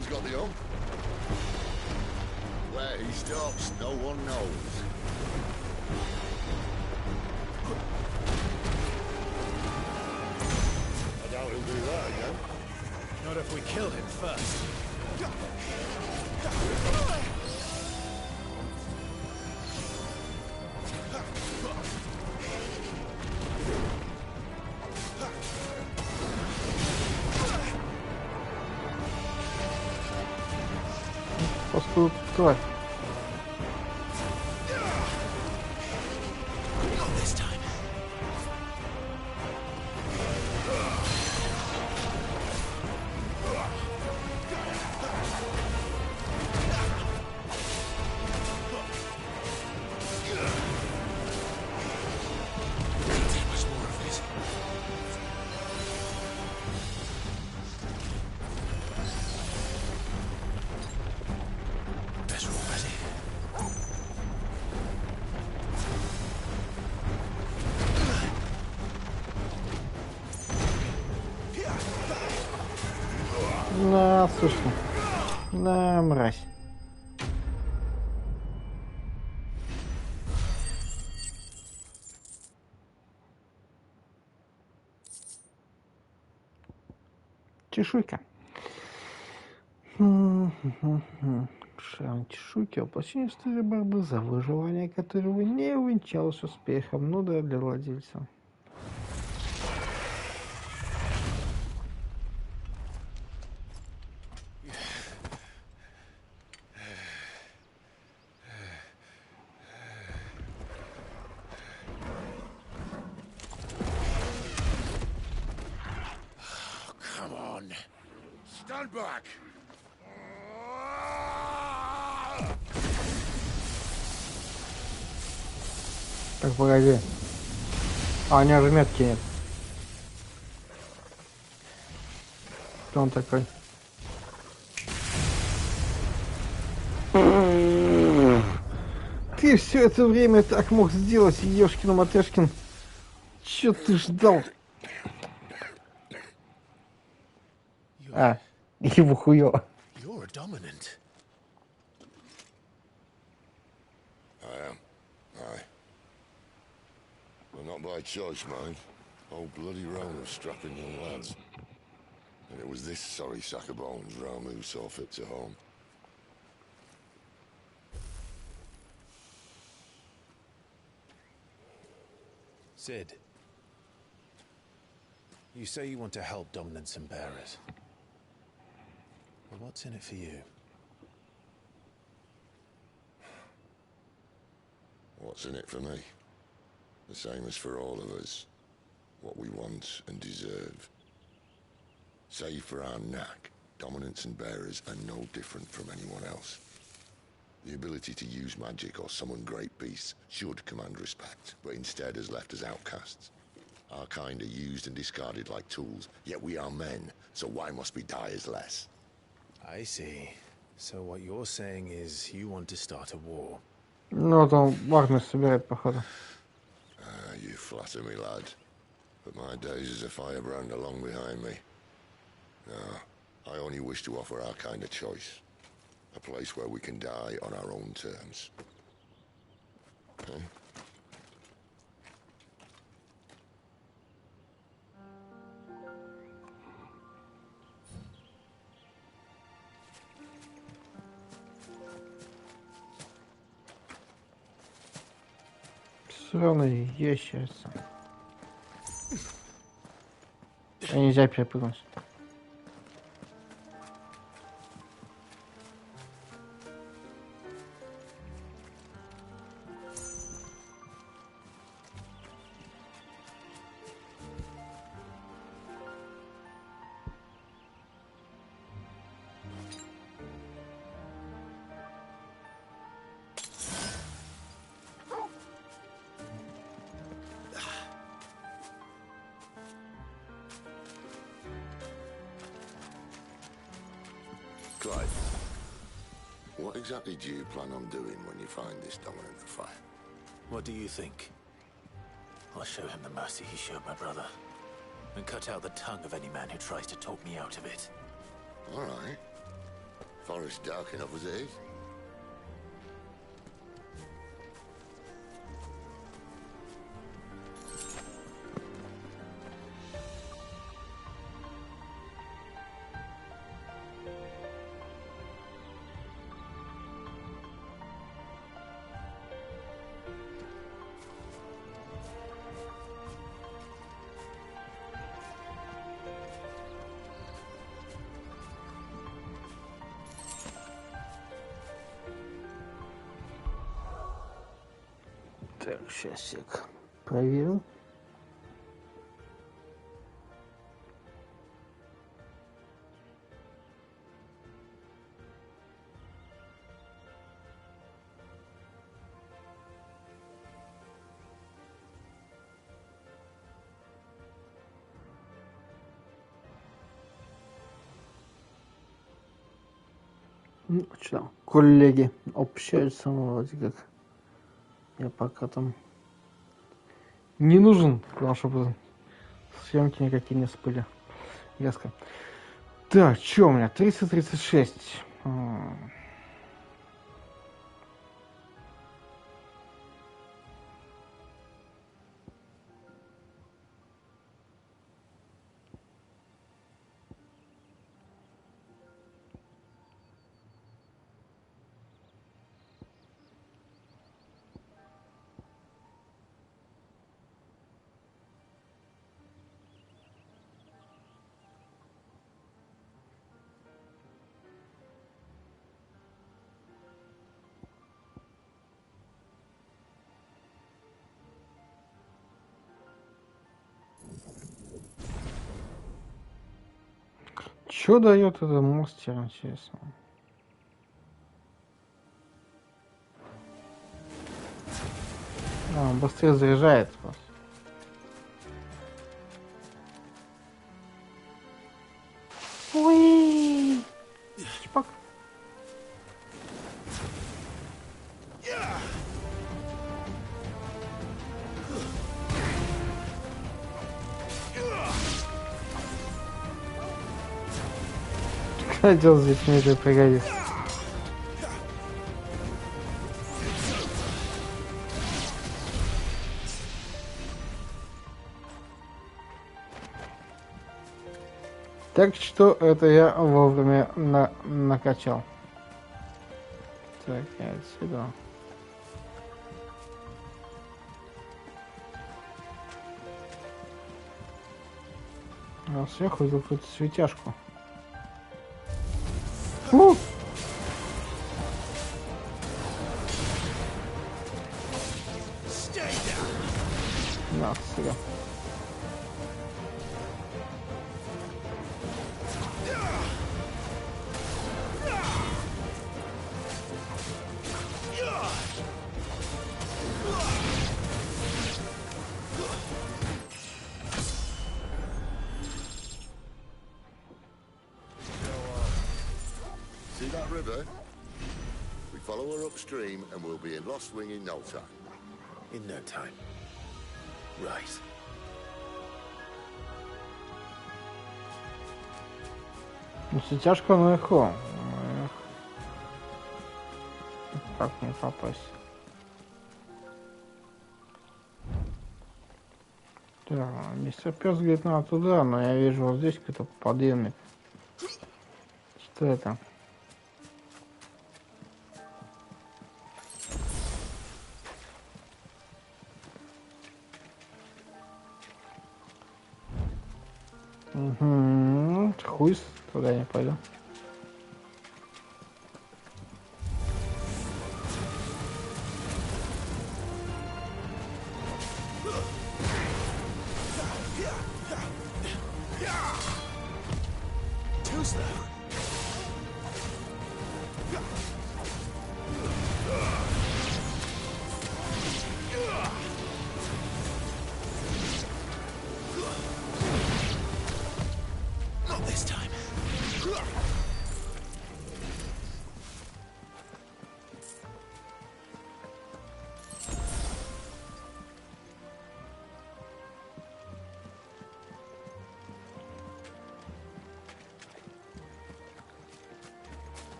one's got the hump. Where he stops, no one knows. I doubt he'll do that again. Not if we kill him first. Паскуд тварь. Not this time. На, слушай. На, мразь. Чешуйка. Шрам чешуйки, воплощение истории борьбы за выживание, которого не увенчалось успехом, ну да, для владельца. Come on. Stand back. Так, погоди. А, у него же метки нет. Кто он такой? Ты все это время так мог сделать, Ёшкин Матешкин. Чё ты ждал? А, его хуёво. You're dominant. I am. Aye. But not by choice, mind. Old bloody Rome of strapping young lads. And it was this sorry sack of bones Rome who saw fit to home. Sid, you say you want to help dominants and bearers. But what's in it for you? What's in it for me? The same as for all of us. What we want and deserve. Save for our knack, dominants and bearers are no different from anyone else. The ability to use magic or summon great beasts should command respect, but instead has left us outcasts. Our kind are used and discarded like tools, yet we are men, so why must we die as less? I see. So what you're saying is you want to start a war. Ну, там армию собирает, походу. You flatter me, lad. But my days as a firebrand are long behind me. No, I only wish to offer our kind a choice. A place where we can die on our own terms. Okay? Сраная ящерица. А нельзя перепрыгнуть. Clive, what exactly do you plan on doing when you find this dominant of fire? What do you think? I'll show him the mercy he showed my brother. And cut out the tongue of any man who tries to talk me out of it. All right. Forest dark enough as it is. Так, сейчас сек. Проверим. Ну, что, коллеги общаются, вроде как. Я пока там не нужен, потому чтобы съемки никакие не всплыли. Резко. Так, что у меня? 336. Что дает этот мастер, интересно? А, он быстрее заряжает просто. Уи! Чпок. Хотел с детьми это пригодится. Так что это я вовремя накачал. Так, я отсюда. А сверху видел какую-то светяшку. На, сюда. See that river? We follow her upstream and we'll be in Lost Wing in no time. In no time. Right. Ну, сетяшка наверху. Как мне попасть? Да, мистер Пес говорит, надо туда, но я вижу вот здесь какой-то подъемник. Что это? Угу. Хуй, туда не пойду. Too slow. Not this time.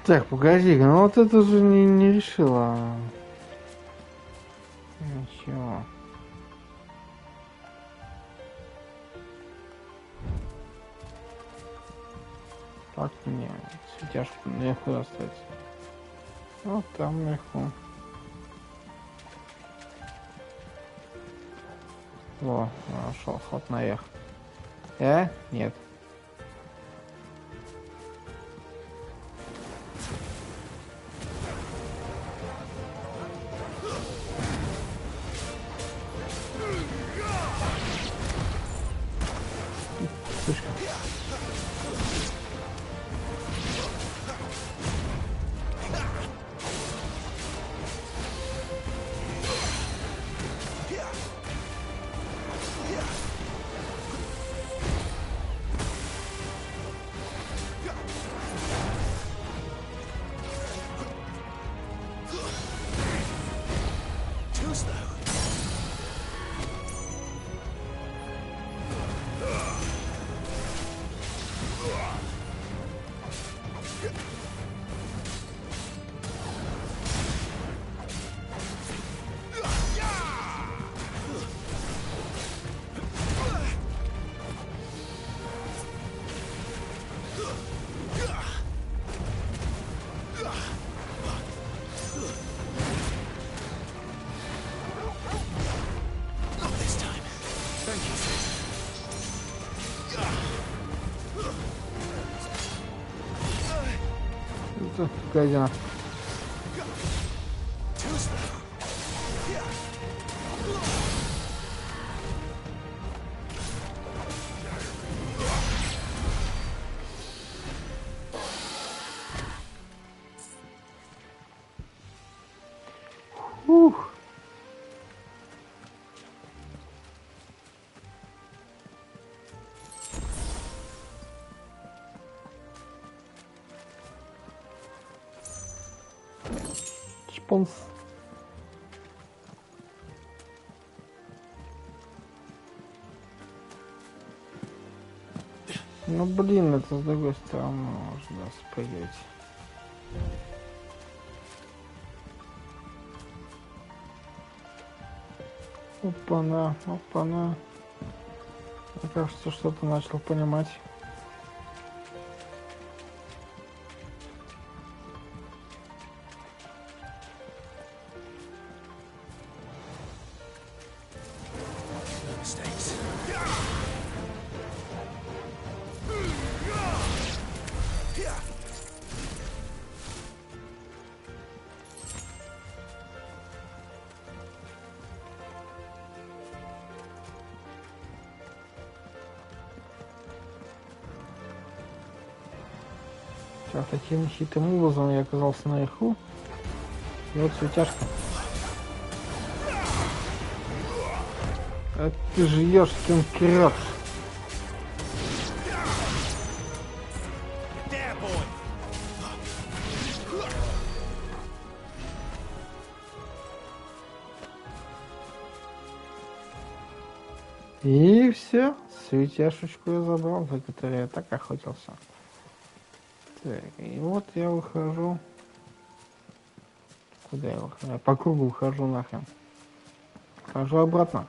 Так, погоди, ну вот это же не решила. Ничего. Так мне светяшку наверху остается. Вот там наверху. Во, нашел ход наверх. Нет. Гадина. Ух. Чпонс. Ну блин, это с другой стороны можно спрыгивать. Опа-на, опа-на. Мне кажется, что-то начал понимать. Так, таким хитрым образом я оказался наверху. И вот светяшка. А ты же ешкин крёт. И все, светяшечку я забрал, за которой я так охотился. Так, и вот я выхожу. Куда я выхожу? Я по кругу ухожу нахрен. Хожу обратно.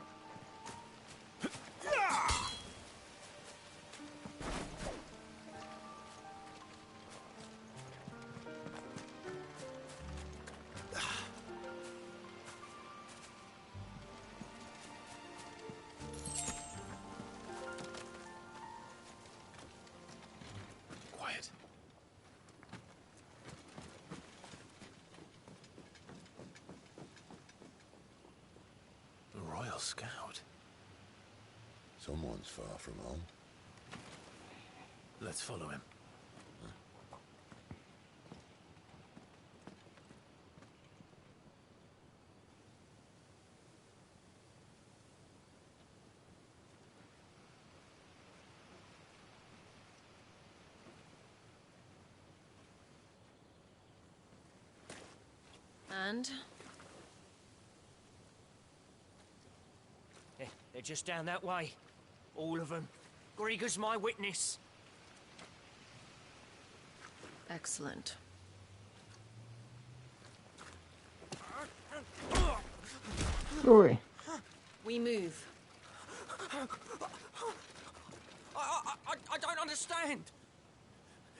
Scout. Someone's far from home. Let's follow him. And? They're just down that way. All of them. Grieger's my witness. Excellent. Ой. We move. I don't understand.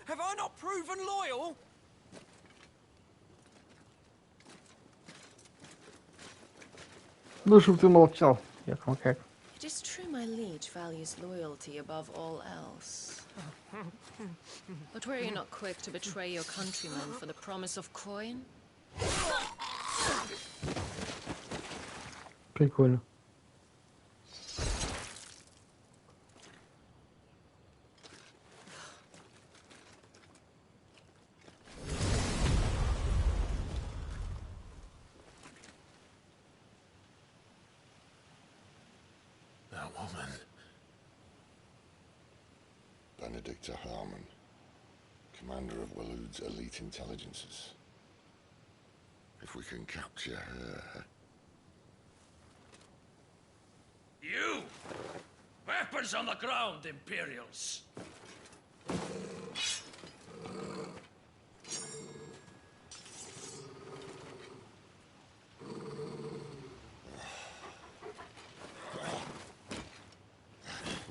Have I not proven loyal? Ну, чтоб ты молчал, як макак. It is true my liege values loyalty above all else. But were you not quick to betray your countrymen for the promise of coin? Прикольно. That woman. Benedicta Harmon, commander of Walood's elite intelligences. If we can capture her... You! Weapons on the ground, Imperials!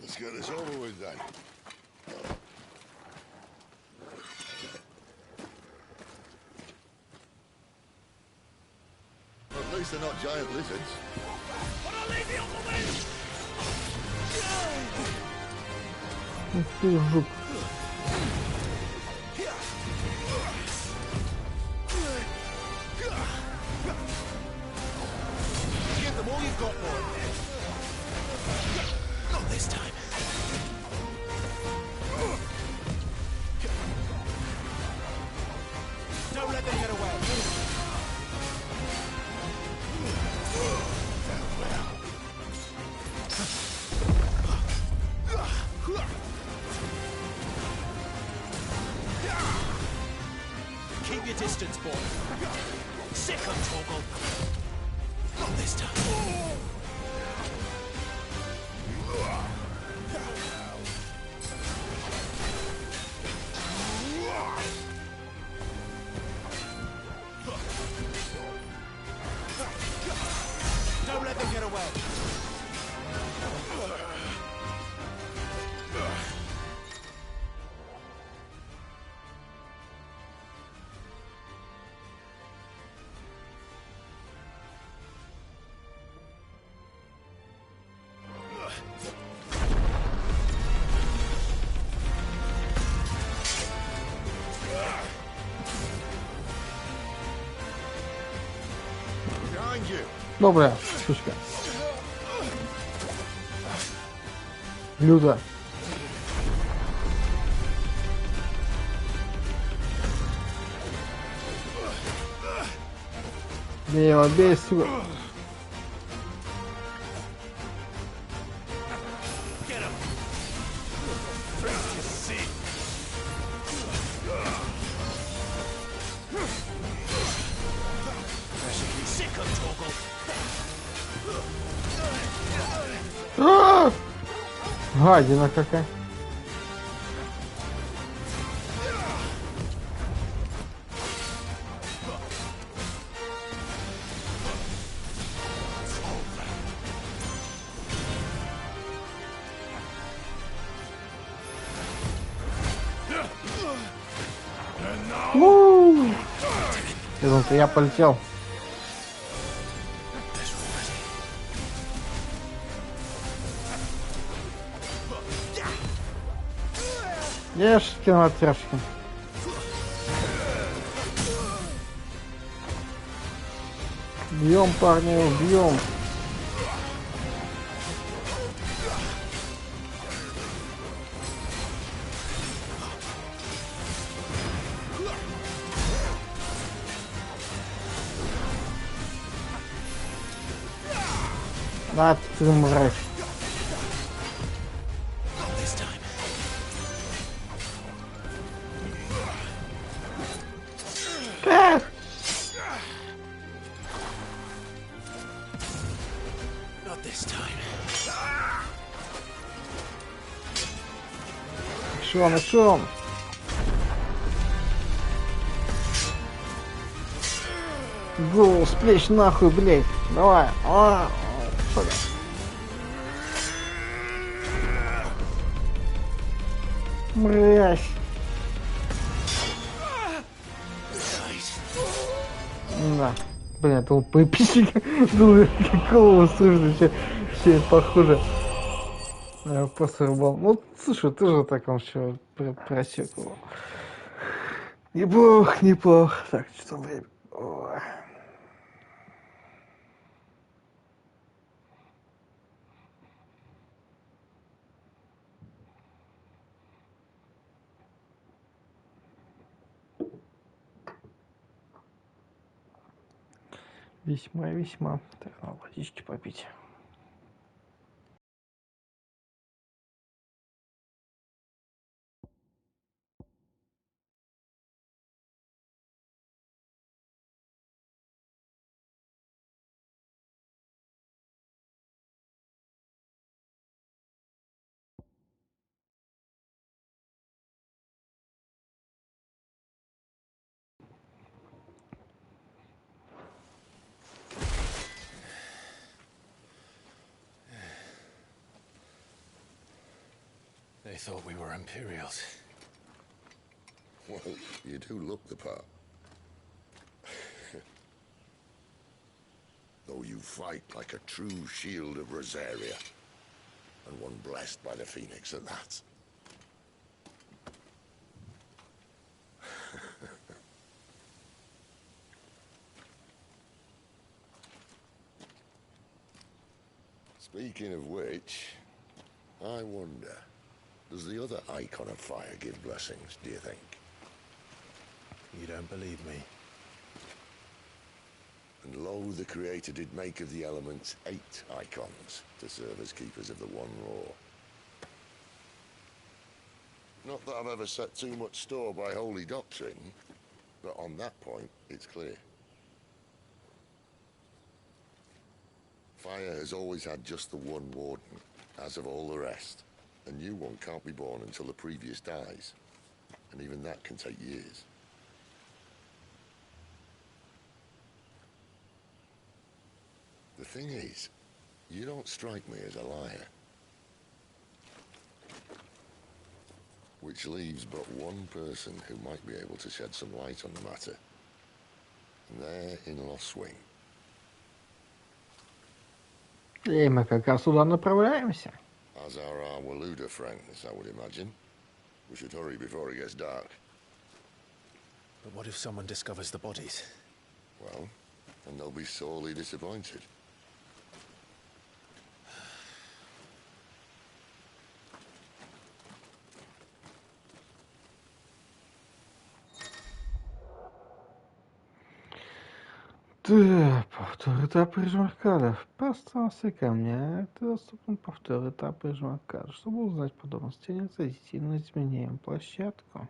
Let's get this over with then. At least they're not giant lizards. But I'll leave you on the way! Ух ты, жук. Give them all you've got, boy. Not this time. Don't let them get away. Keep your distance, boy. Sick of Torgal. Not this time. Don't let them get away. Behind you. Добрая штучка. Люда. Бей его, бей, сука. Get him! Just see. Sick of Torgal. А! Гадина какая. У! Я полетел. Ешки на тяжки. Бьем, парни, бьем. Да, ты мразь. Эх! Not this time. Шон, шон. Голову с плеч нахуй, блядь. Давай. Сука. Мразь. Да. Блин, это он по эпичке. Думаю, голову слышно, все похоже. Я просто рубал. Ну, слушай, ты же так он все просек его. Неплохо, неплохо. Так, что там время? Ой. Весьма. Так, надо водички попить. They thought we were Imperials. Well, you do look the part. Though you fight like a true shield of Rosaria. And one blessed by the Phoenix at that. Speaking of which, I wonder, does the other icon of fire give blessings, do you think? You don't believe me? And lo, the Creator did make of the elements 8 icons to serve as keepers of the One Law. Not that I've ever set too much store by holy doctrine, but on that point, it's clear. Fire has always had just the one warden, as of all the rest. A new one can't be born until the previous dies, and even that can take years. The thing is, you don't strike me as a liar. Which leaves but one person who might be able to shed some light on the matter. And they're in Lost Wing. И мы как раз туда направляемся. As are our Waluda friends, I would imagine. We should hurry before it gets dark. But what if someone discovers the bodies? Well, and they'll be sorely disappointed. Да, повтор этапа режима аркада. В пространстве камня это доступен повтор этапа режима аркада. Чтобы узнать подробности, зайдите на изменяем площадку.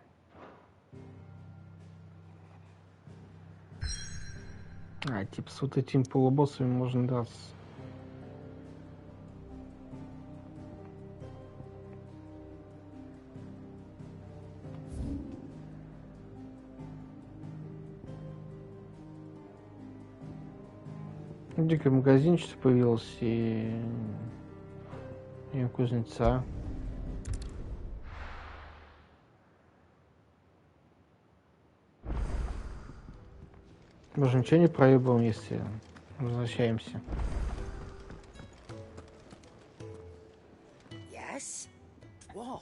Типа с вот этими полубоссами можно драться. Дикий магазинчик появился и кузнеца. Мы же ничего не проебываем, если возвращаемся. Yes? What?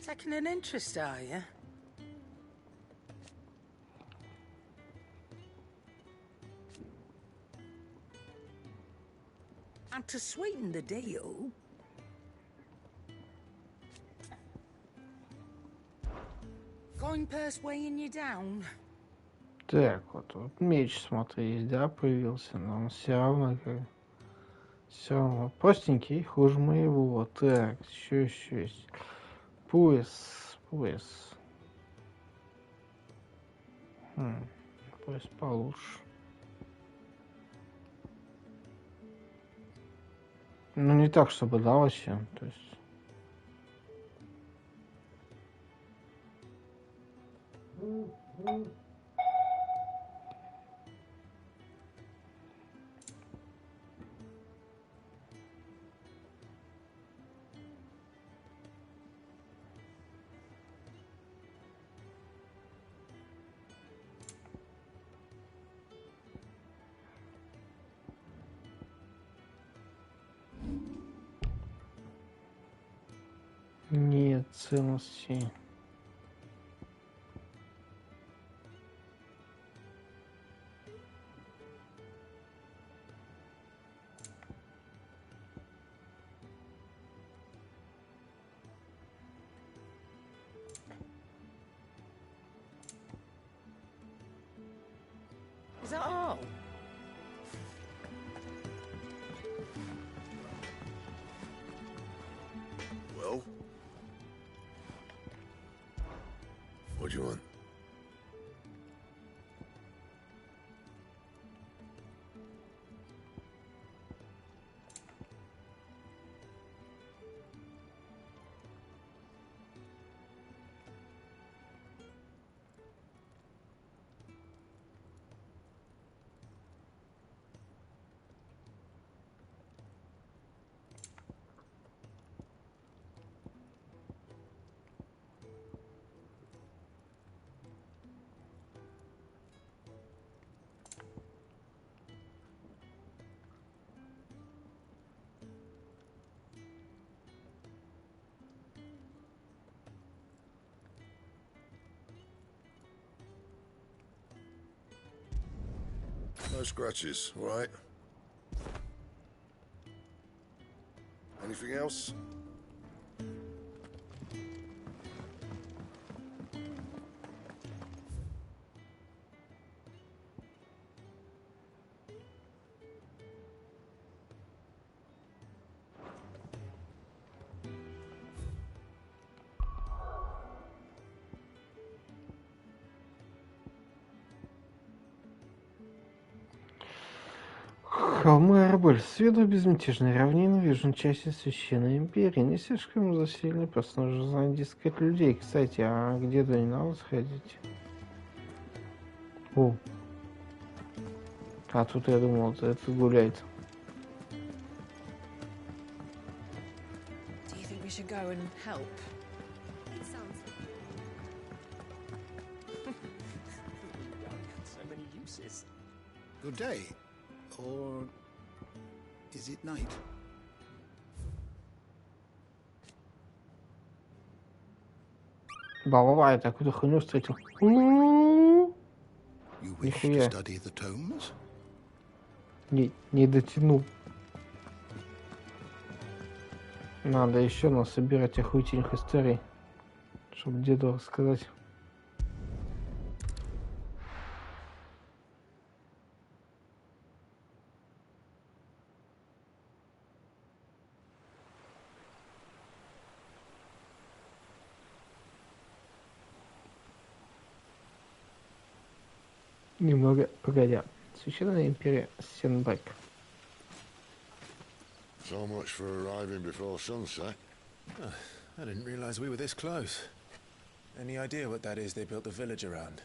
Taking an interest, are you? And to sweeten the deal, going purse weighing you down. Так, вот меч, смотри, есть, да, появился, но он все равно простенький, хуже моего. Так, еще есть. Пояс. Пояс получше. Ну, не так, чтобы, да, вообще, то есть... Нет ценности. Is that all? Well? What do you want? No scratches, all right? Anything else? Холмы Арбель. С виду безмятежной равнины в южной части Священной Империи. Не слишком заселенный, просто нужно знать искать людей. Кстати, а где туда не надо сходить? О. А тут я думал, это гуляет. Do you think we should go and help? It sounds So many uses. Good day. Or is it night? Ба-ба-ба, я такую хуйню встретил. You wish to Нихуя. study the tomes? Не дотянул. Надо еще насобирать охуительных историй, чтобы деду рассказать. Немного погодя. Священная империя Сенбек. So much for arriving before sunset. I didn't realize we were this close. Any idea what that is they built the village around?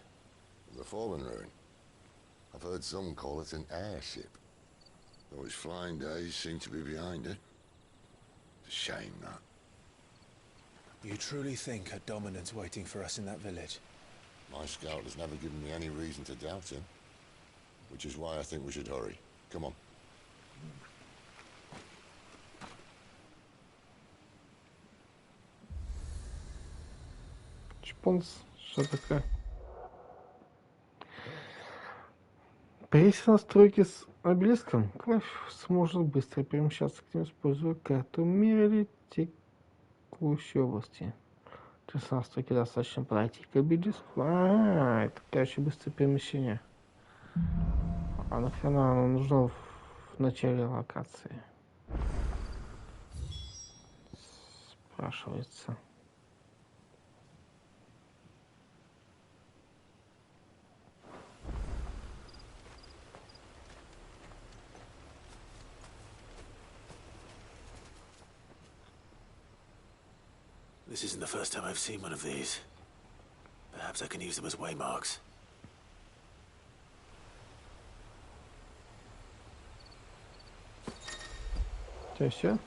The fallen ruin. I've heard some call it an airship. Though its flying days seem to be behind it. It's a shame, that. You truly think a dominant's waiting for us in that village? My scout has never given me any reason to doubt him. Which is why I think we should hurry. Come on. Чпонс, что такое? Пресс настройки с обелиском. Клавиш сможет быстро перемещаться к ним, используя карту мира или текущей области. Через настройки достаточно пройти к обелиску. Это, короче, быстрое перемещение. А нахрена оно нужно в начале локации? Спрашивается. This isn't the first time I've seen one of these. Perhaps I can use them as waymarks. Все.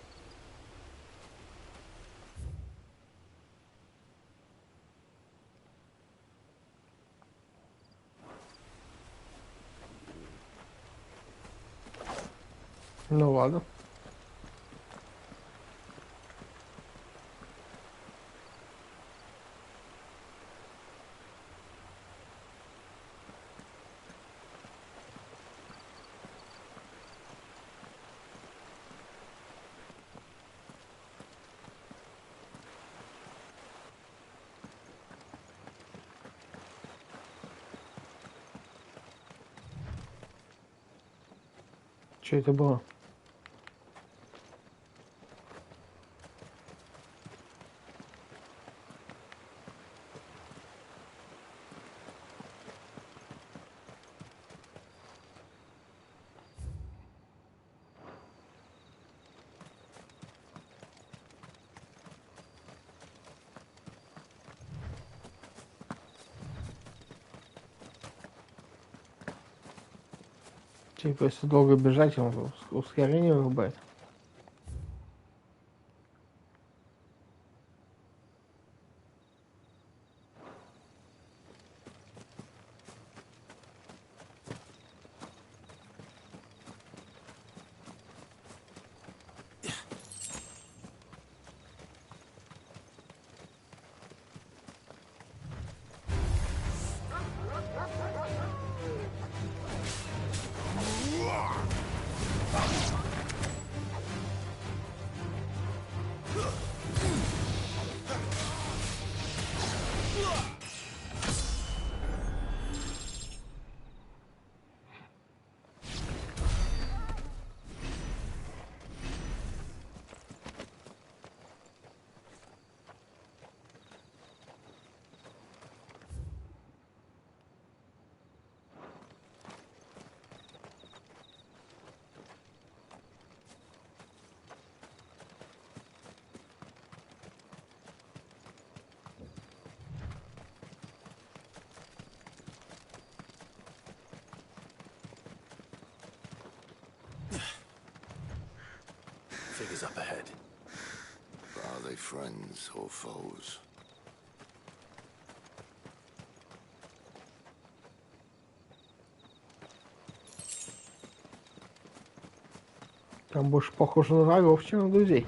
Ну ладно. Что это было? Типа, если долго бежать, он ускорение вырубает. Figures up ahead. Are they friends or foes? Там больше похоже на врагов, чем на друзей.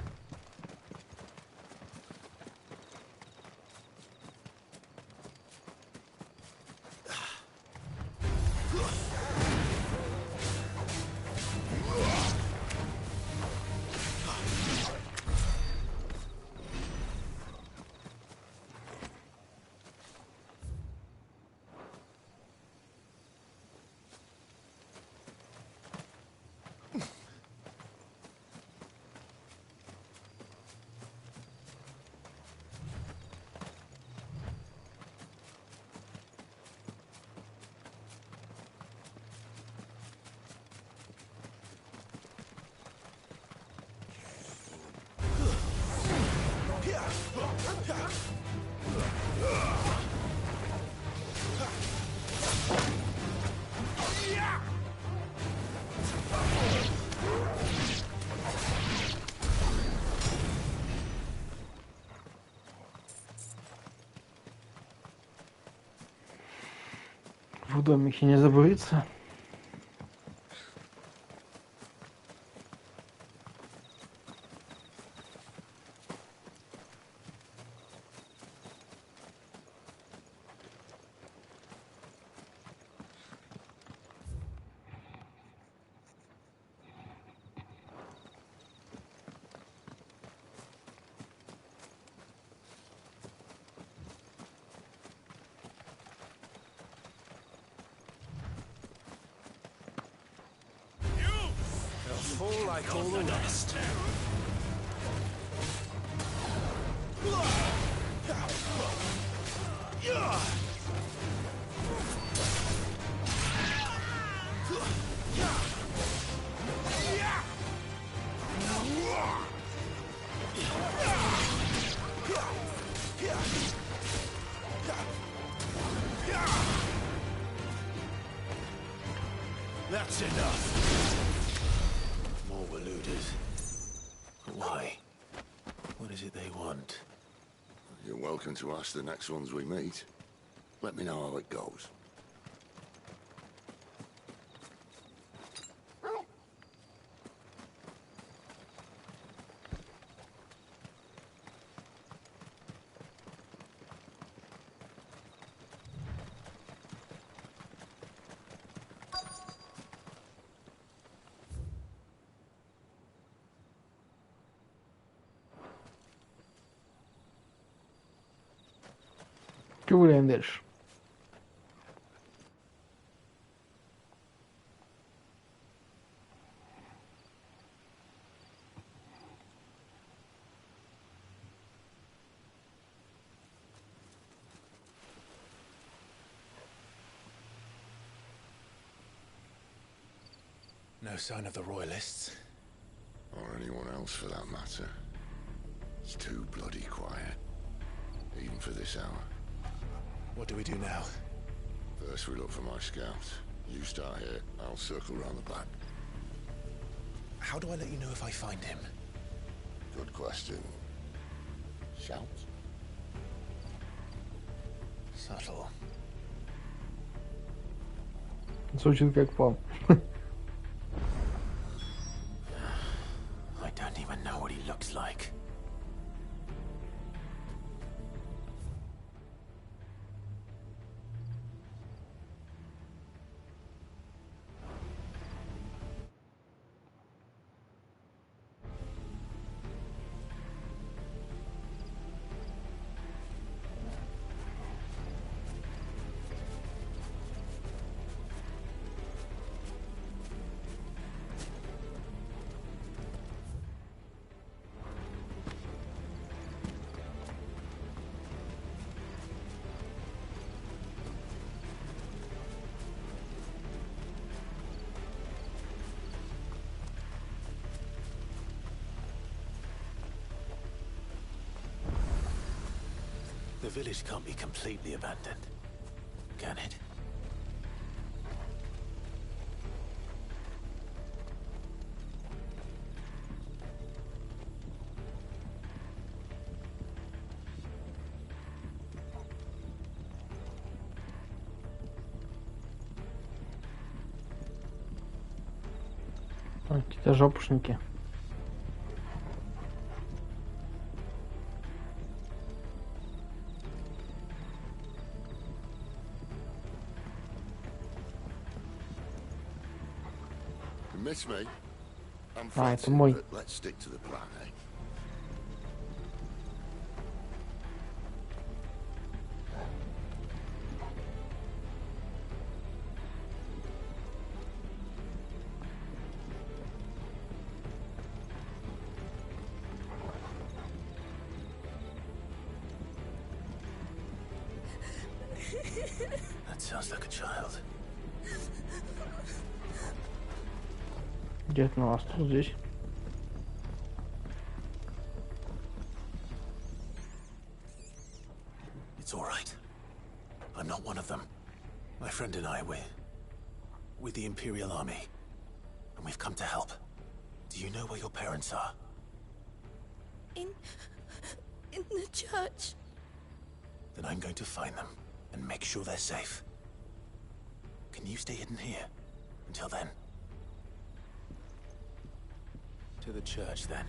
В домике не забыться. Fall like all the rest. That's enough. More were looted. Why? What is it they want? You're welcome to ask the next ones we meet. Let me know how it goes. Гуляем дальше. No sign of the royalists. Or anyone else for that matter. It's too bloody quiet. Even for this hour. What do we do now? First we look for my scouts. You start here, I'll circle round the back. How do I let you know if I find him? Good question. Shout? Subtle. Звучит как план. I don't even know what he looks like. The village can't be completely abandoned, can it? Какие-то жопушники. Miss me? I'm А, это flattered, мой. but let's stick to the plan, eh? That sounds like a child. Где это на вас? Тут здесь. It's all right. I'm not one of them. My friend and I, we're with the Imperial Army, and we've come to help. Do you know where your parents are? In the church. Then I'm going to find them and make sure they're safe. Can you stay hidden here until then? To the church, then.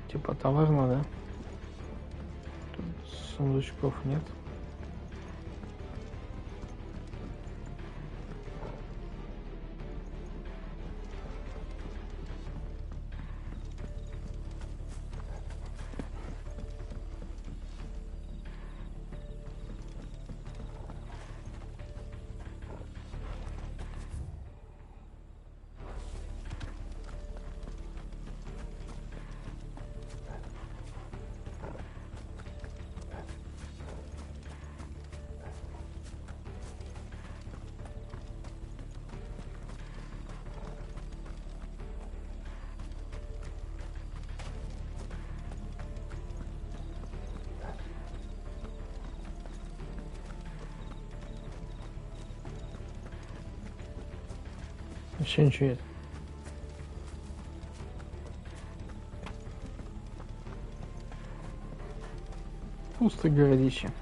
Типа таверна, да? Тут сундучков нет. Вообще ничего нет. Пусто городище.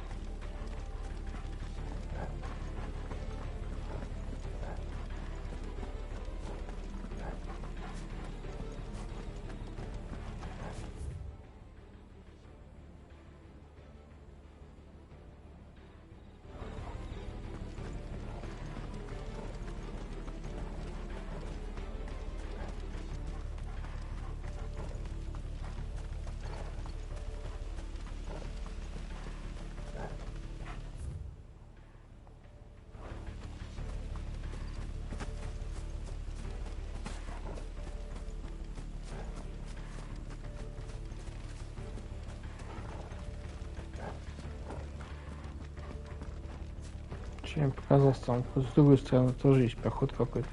Чем мне показалось, там с другой стороны тоже есть проход какой-то.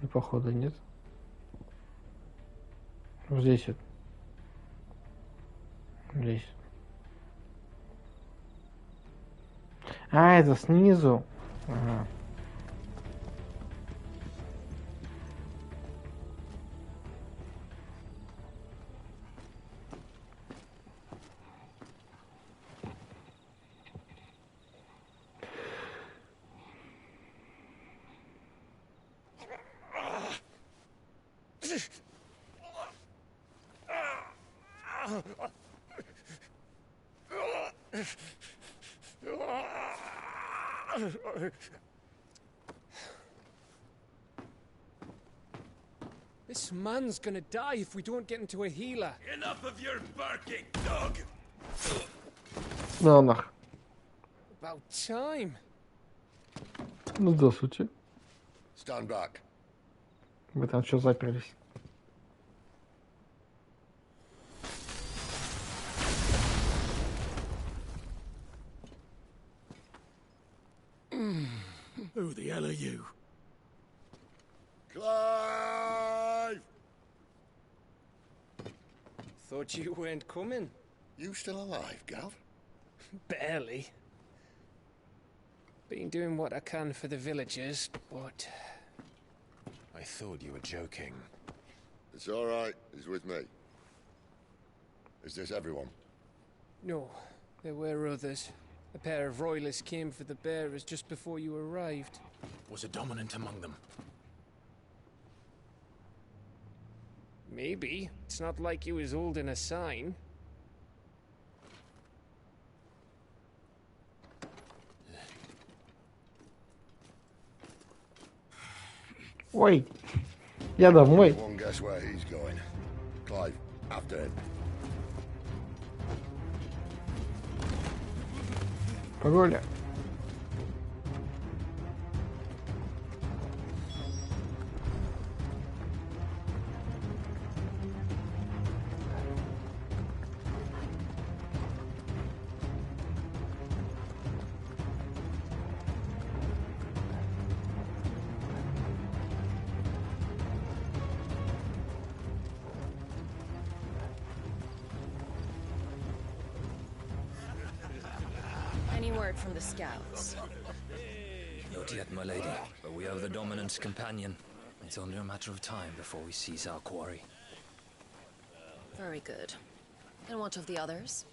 Но походу нет. Вот здесь вот. Здесь. А, это снизу. Ага. This man's gonna die if we don't get into a healer. Enough of your barking, dog! Да нах. About time. Ну, здравствуйте. Stand back. Вы там что заперлись? Who the hell are you? Clive! Thought you weren't coming. You still alive, Gav? Barely. Been doing what I can for the villagers, but... I thought you were joking. It's all right. He's with me. Is this everyone? No, there were others. A pair of royalists came for the bearers just before you arrived. Was a dominant among them? Maybe. It's not like he was holding a sign. Ой, я домой. One guess where he's going. Clive, after him. Погоня. Any word from the scouts? Not yet, my lady, but we have the dominant's companion. It's only a matter of time before we seize our quarry. Very good. And what of the others?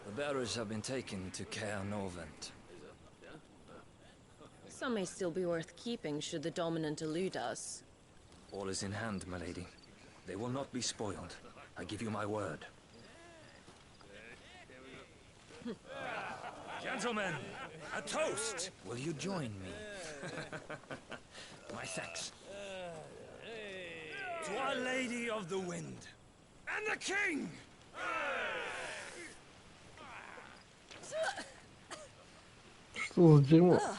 The bearers have been taken to Caer Novent. Some may still be worth keeping should the dominant elude us. All is in hand, my lady. They will not be spoiled. I give you my word. Gentlemen, a toast! Will you join me? My thanks. To Our Lady of the Wind and the King! Что за дерьмо? Ugh.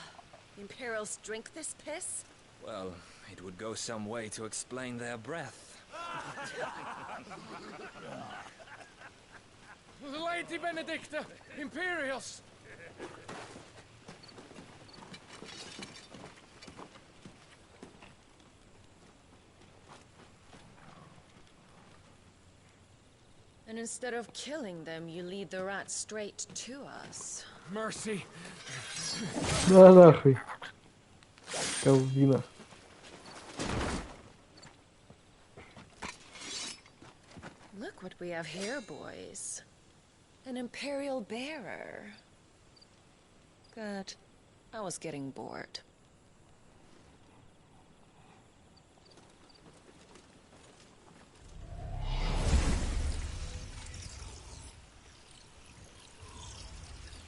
Imperials drink this piss? Well, it would go some way to explain their breath. Lady Benedicta! Imperials! And instead of killing them, you lead the rats straight to us. Mercy! Да нахуй. Колбина. Look what we have here, boys. An Imperial bearer. Good. I was getting bored.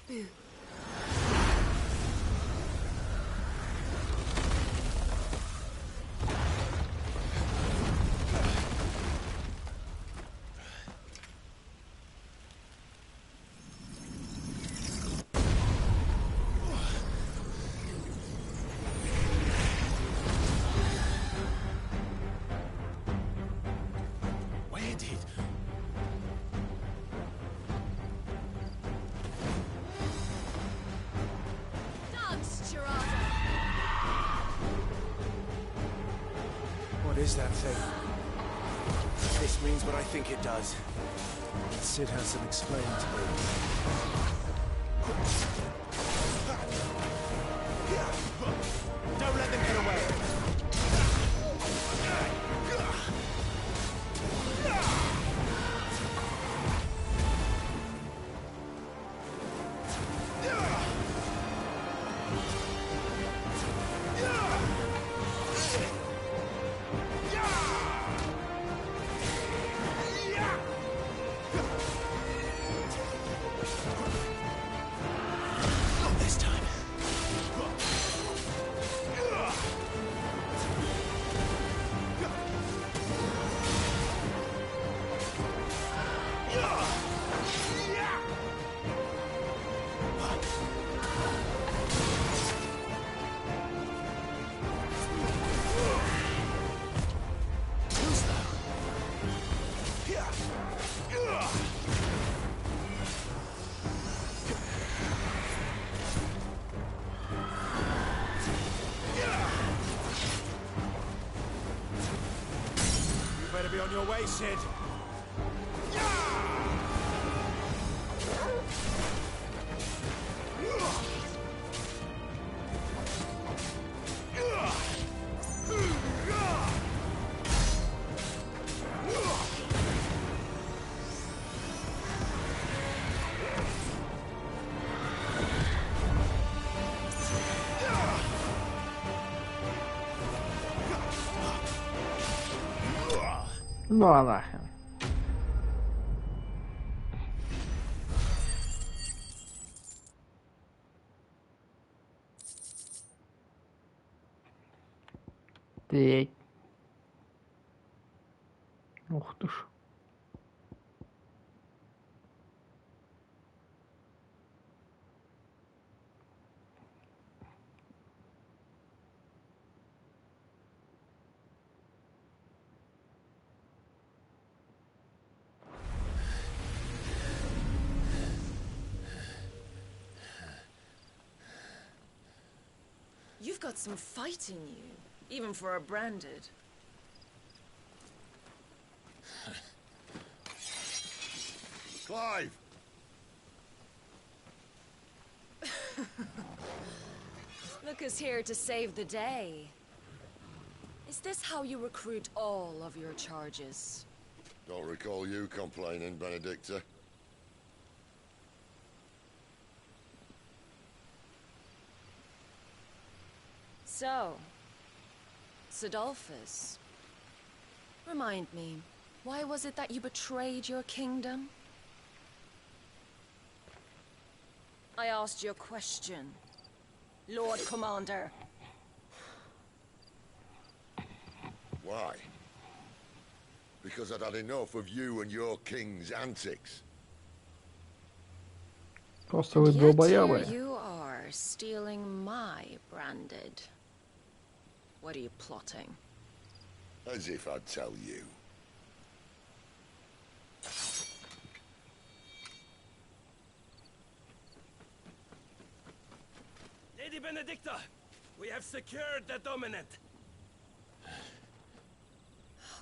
Boo. is that thing? If this means what I think it does, Sid has some explaining to do. Don't let them get away. Not this time. You better be on your way, Sid. Ну а нахрен. Так. Ух ты ж. You've got some fight in you, even for a branded. Clive! Look who's here to save the day. Is this how you recruit all of your charges? Don't recall you complaining, Benedicta. So, Sidolphus, remind me, why was it that you betrayed your kingdom? I asked you a question, Lord Commander. Why? Because I'd had enough of you and your king's antics. Просто вы And yet here долбоябы. you are, stealing my branded. What are you plotting? As if I'd tell you. Lady Benedicta, we have secured the dominant.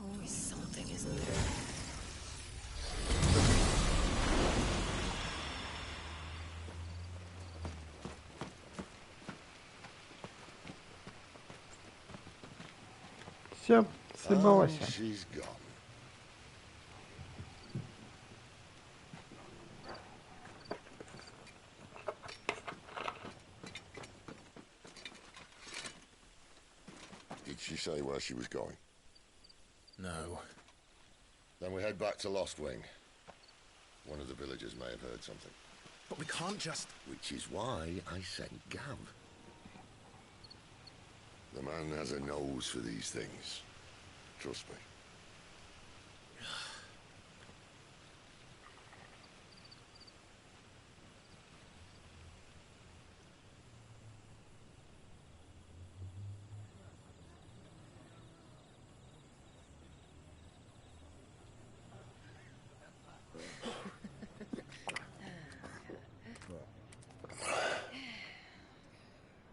Always something, isn't there? Все, съебалась. And she's gone. Did she say where she was going? No. Then we head back to Lost Wing. One of the villagers may have heard something. But we can't just... Which is why I sent Gav. The man has a nose for these things. Trust me.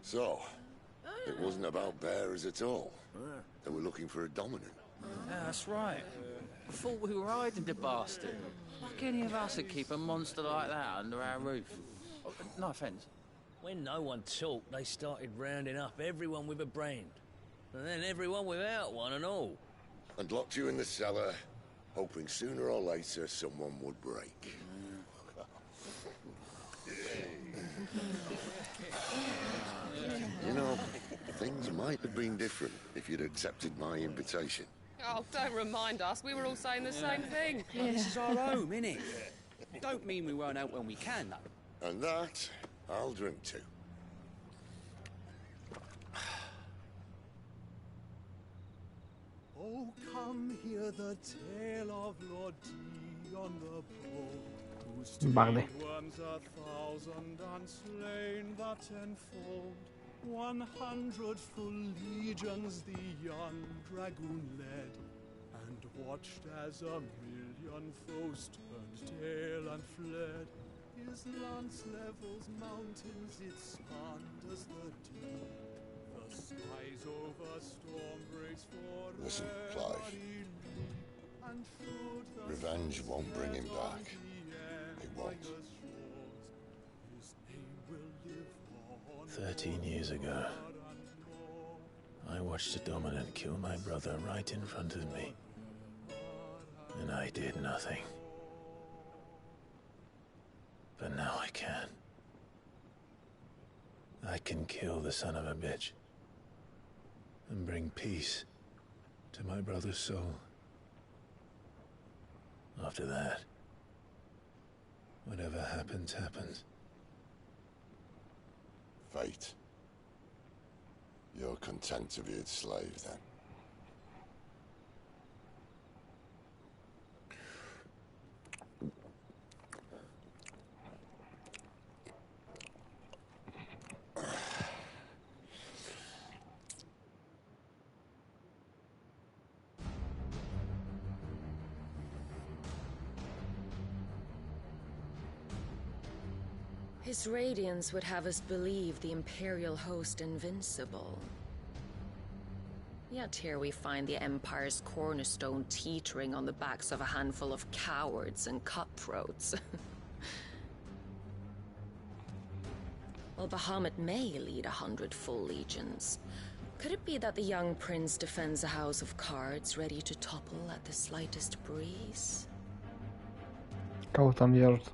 So, It wasn't about bearers at all. They were looking for a dominant. Yeah, that's right. I thought we were hiding the bastard. Like any of us would keep a monster like that under our roof. Oh, no offence. When no one talked, they started rounding up everyone with a brand. And then everyone without one and all. And locked you in the cellar, hoping sooner or later someone would break. You know, things might have been different if you'd accepted my invitation. Oh, don't remind us. We were all saying the same thing. Well, this is our home, innit? Don't mean we won't out when we can, though. And that, I'll drink to. Oh, come hear the tale of Lord Dion the Bold, whose Barney. worms 1,000 unslain that tenfold. 100 full legions the young dragoon led, and watched as 1,000,000 foes turned tail and fled. His lance levels mountains, it spanders the deep. The skies over storm breaks for Listen, Clive. Revenge won't bring him back. It won't. 13 years ago, I watched a dominant kill my brother right in front of me. And I did nothing. But now I can. I can kill the son of a bitch. And bring peace to my brother's soul. After that, whatever happens, happens. Fate. You're content to be its slave, then? His radiance would have us believe the Imperial host invincible. Yet here we find the Empire's cornerstone teetering on the backs of a handful of cowards and cutthroats. While Bahamut may lead 100 full legions, could it be that the young prince defends a house of cards ready to topple at the slightest breeze? Кого там держит?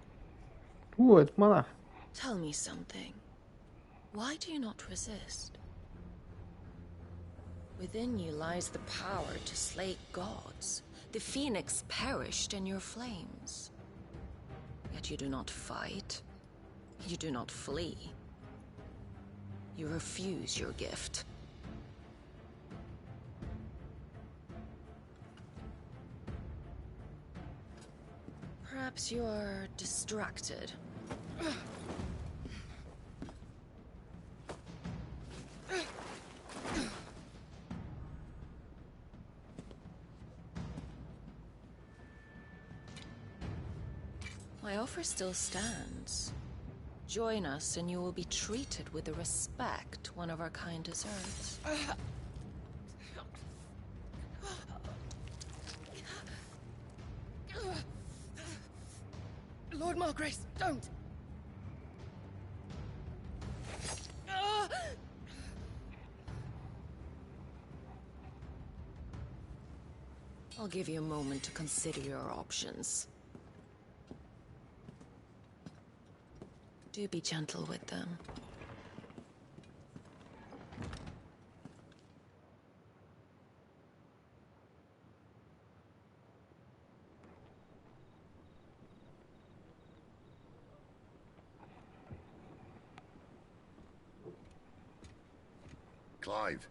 Это монах. Tell me something. Why do you not resist? Within you lies the power to slay gods. The phoenix perished in your flames. Yet you do not fight. You do not flee. You refuse your gift. Perhaps you are distracted. My offer still stands. Join us and you will be treated with the respect one of our kind deserves. Lord Margrace, don't! I'll give you a moment to consider your options. Do be gentle with them. Clive.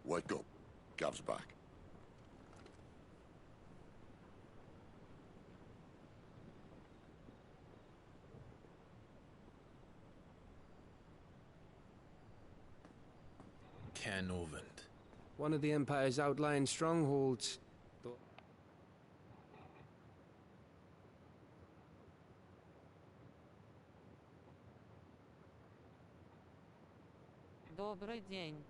Wake up. Gav's back. Canovant. One of the Empire's outlying strongholds. Добрый день.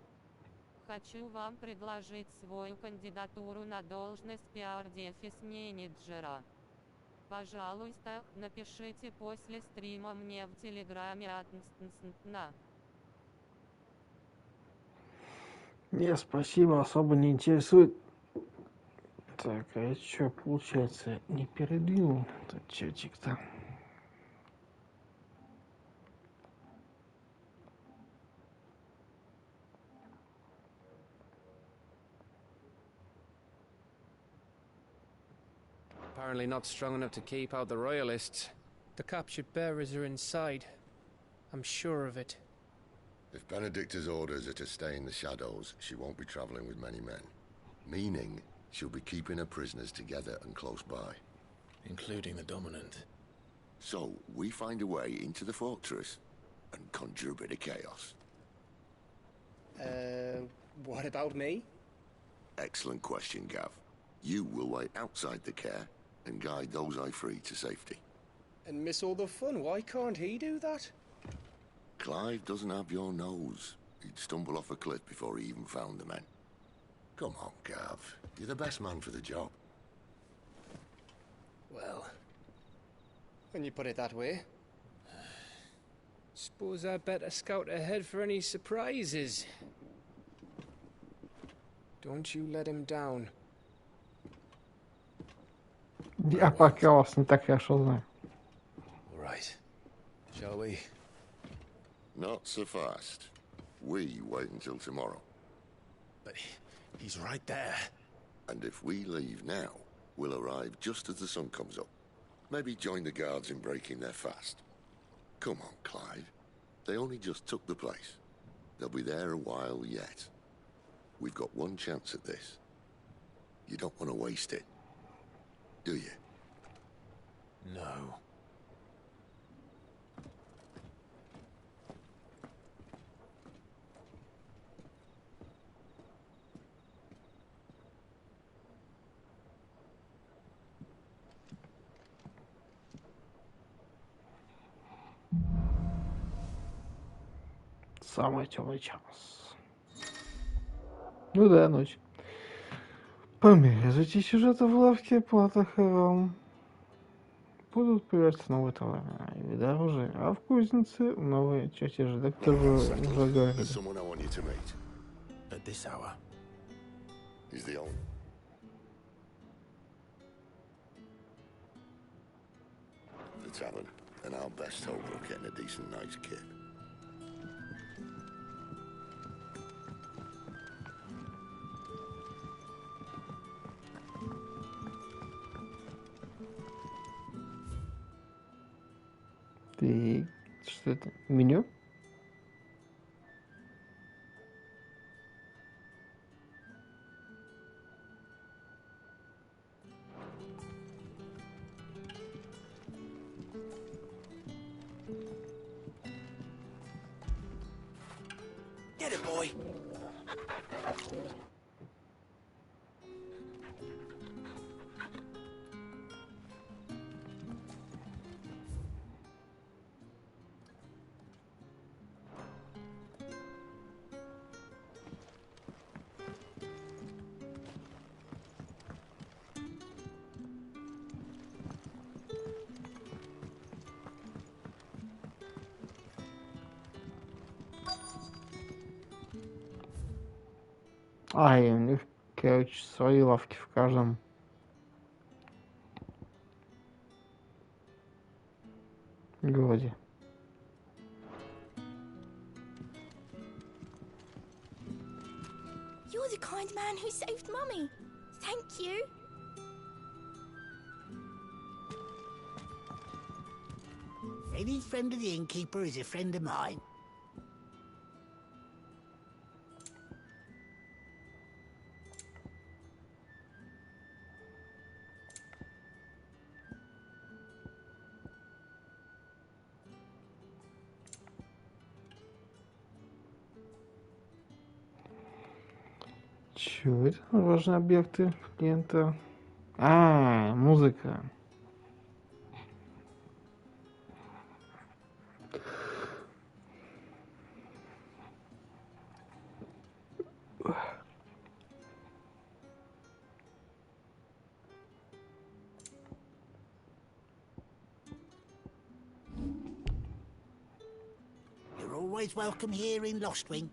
Хочу вам предложить свою кандидатуру на должность PR-менеджера. Пожалуйста, напишите после стрима мне в Телеграме от НСНСН. Нет, спасибо, особо не интересует. Так, а это что, получается, не передвинул этот чатик-то? Apparently not strong enough to keep out the royalists. The captured bearers are inside. I'm sure of it. If Benedicta's orders are to stay in the shadows, she won't be traveling with many men. Meaning, she'll be keeping her prisoners together and close by. Including the dominant. So, we find a way into the fortress and conjure a bit of chaos. What about me? Excellent question, Gav. You will wait outside the care and guide those I free to safety. And miss all the fun. Why can't he do that? Clive doesn't have your nose. He'd stumble off a cliff before he even found the men. Come on, Gav. You're the best man for the job. Well, when you put it that way. Suppose I'd better scout ahead for any surprises. Don't you let him down. Я пока вас не так хорошо знаю. All right. Shall we? Not so fast. We wait until tomorrow. But he's right there. And if we leave now, we'll arrive just as the sun comes up. Maybe join the guards in breaking their fast. Come on, Clive. They only just took the place. They'll be there a while yet. We've got one chance at this. You don't want to waste it, do you? No. Самый темный час. Ну да, ночь. По мере развития сюжета в лавке Плата-Харам будут появляться новые товары и виды оружия, а в кузнице новые чертежи. Так тоже уже говорили. There's someone I want you to meet. At this hour. He's the owner. The tavern, and our best hope of getting a decent night's kip. И что это? Меню? Get it, boy. И у них, короче, свои лавки в каждом городе. You're the kind man who saved Mummy. Thank you. Any friend of the innkeeper is a friend of mine. Чё это? Важные объекты клиента. Музыка. always welcome here in Lostwing.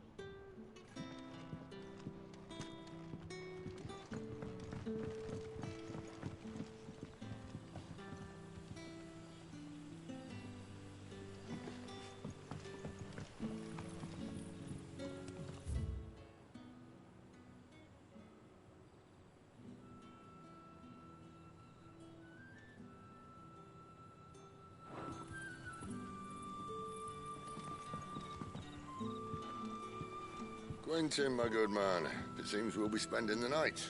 Quentin, my good man. It seems we'll be spending the night.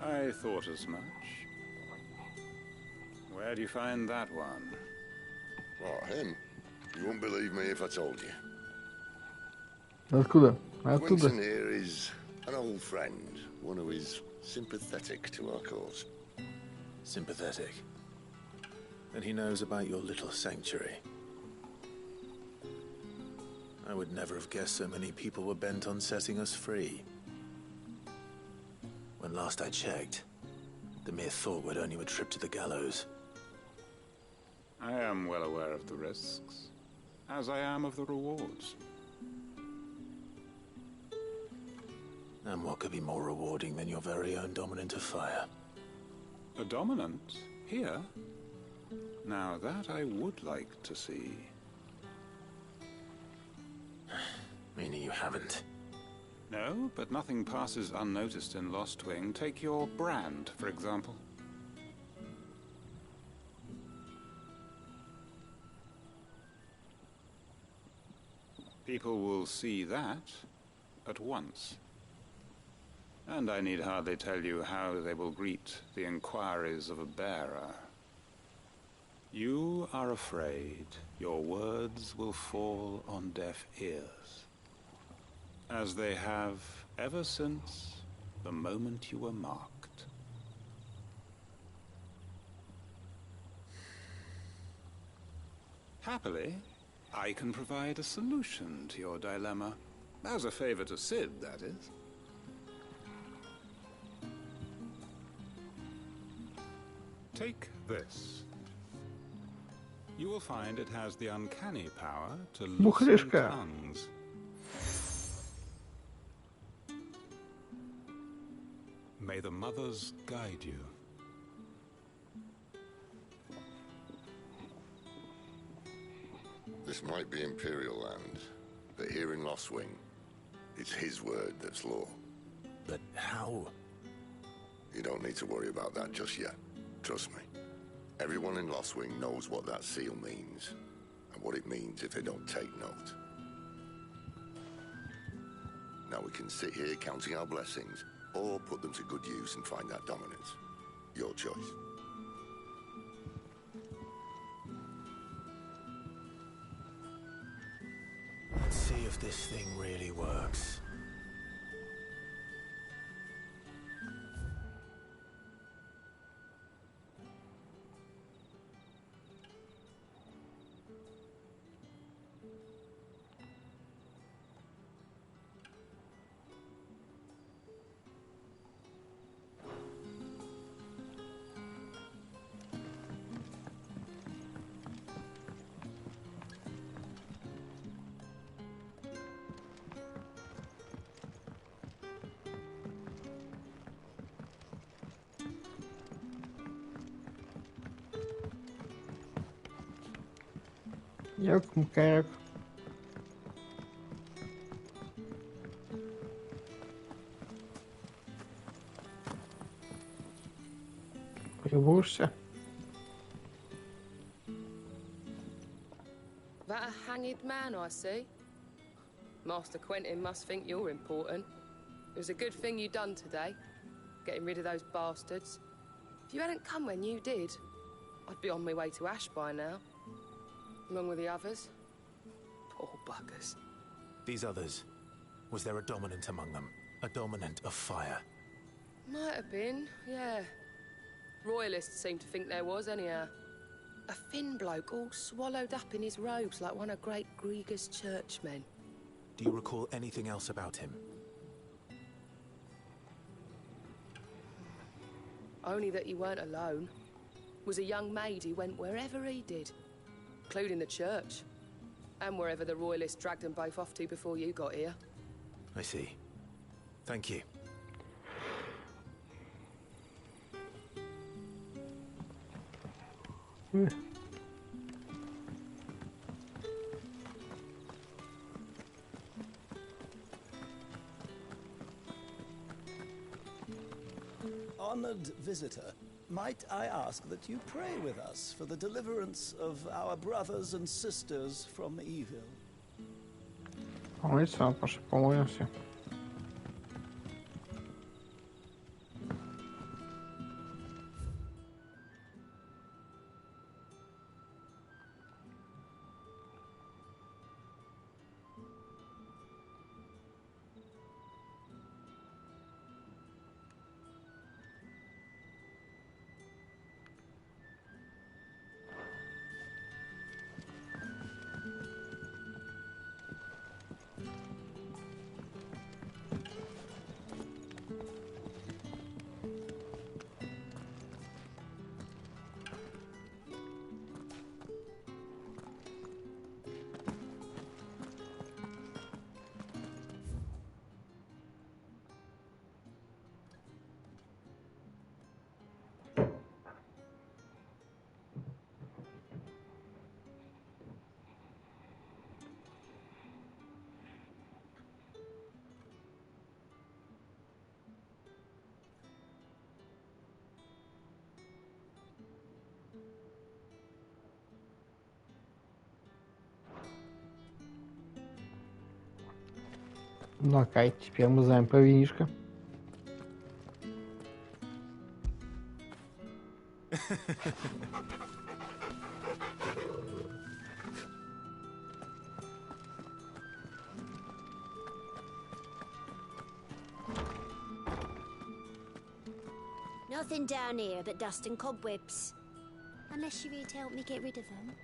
I thought as much. Where do you find that one? What, him? You wouldn't believe me if I told you. Откуда? Quentin here is an old friend, one who is sympathetic to our cause. Sympathetic? Then he knows about your little sanctuary. I would never have guessed so many people were bent on setting us free. When last I checked, the mere thought would earn you a trip to the gallows. I am well aware of the risks, as I am of the rewards. And what could be more rewarding than your very own dominant of fire? A dominant? Here? Now that I would like to see. Meaning you haven't? No, but nothing passes unnoticed in Lostwing. Take your brand, for example. People will see that at once. And I need hardly tell you how they will greet the inquiries of a bearer. You are afraid your words will fall on deaf ears, as they have ever since the moment you were marked. Happily, I can provide a solution to your dilemma. As a favor to Sid, that is. Take this. You will find it has the uncanny power to loosen Бухлишка. tongues. May the mothers guide you. This might be Imperial land, but here in Lostwing, it's his word that's law. But how? You don't need to worry about that just yet. Trust me. Everyone in Lostwing knows what that seal means, and what it means if they don't take note. Now we can sit here counting our blessings, or put them to good use and find that dominance. Your choice. Let's see if this thing really works. Yok muka yok. Любуешься? That a hanged man, I see. Master Quentin must think you're important. It was a good thing you done today, getting rid of those bastards. If you hadn't come when you did, I'd be on my way to Ash by now. Along with the others. Poor buggers. These others, was there a dominant among them? A dominant of fire? Might have been, yeah. Royalists seem to think there was, anyhow. A thin bloke all swallowed up in his robes like one of Great Grieger's churchmen. Do you recall anything else about him? Only that he weren't alone. Was a young maid who went wherever he did, including the church. And wherever the Royalists dragged them both off to before you got here. I see. Thank you. Honored visitor, might I ask that you pray with us for the deliverance of our brothers and sisters from evil? Молиться, пошли помолимся. Ну, окей, теперь мы знаем про винишко. Nothing down here but dust and cobwebs. Unless you're here to help me get rid of them.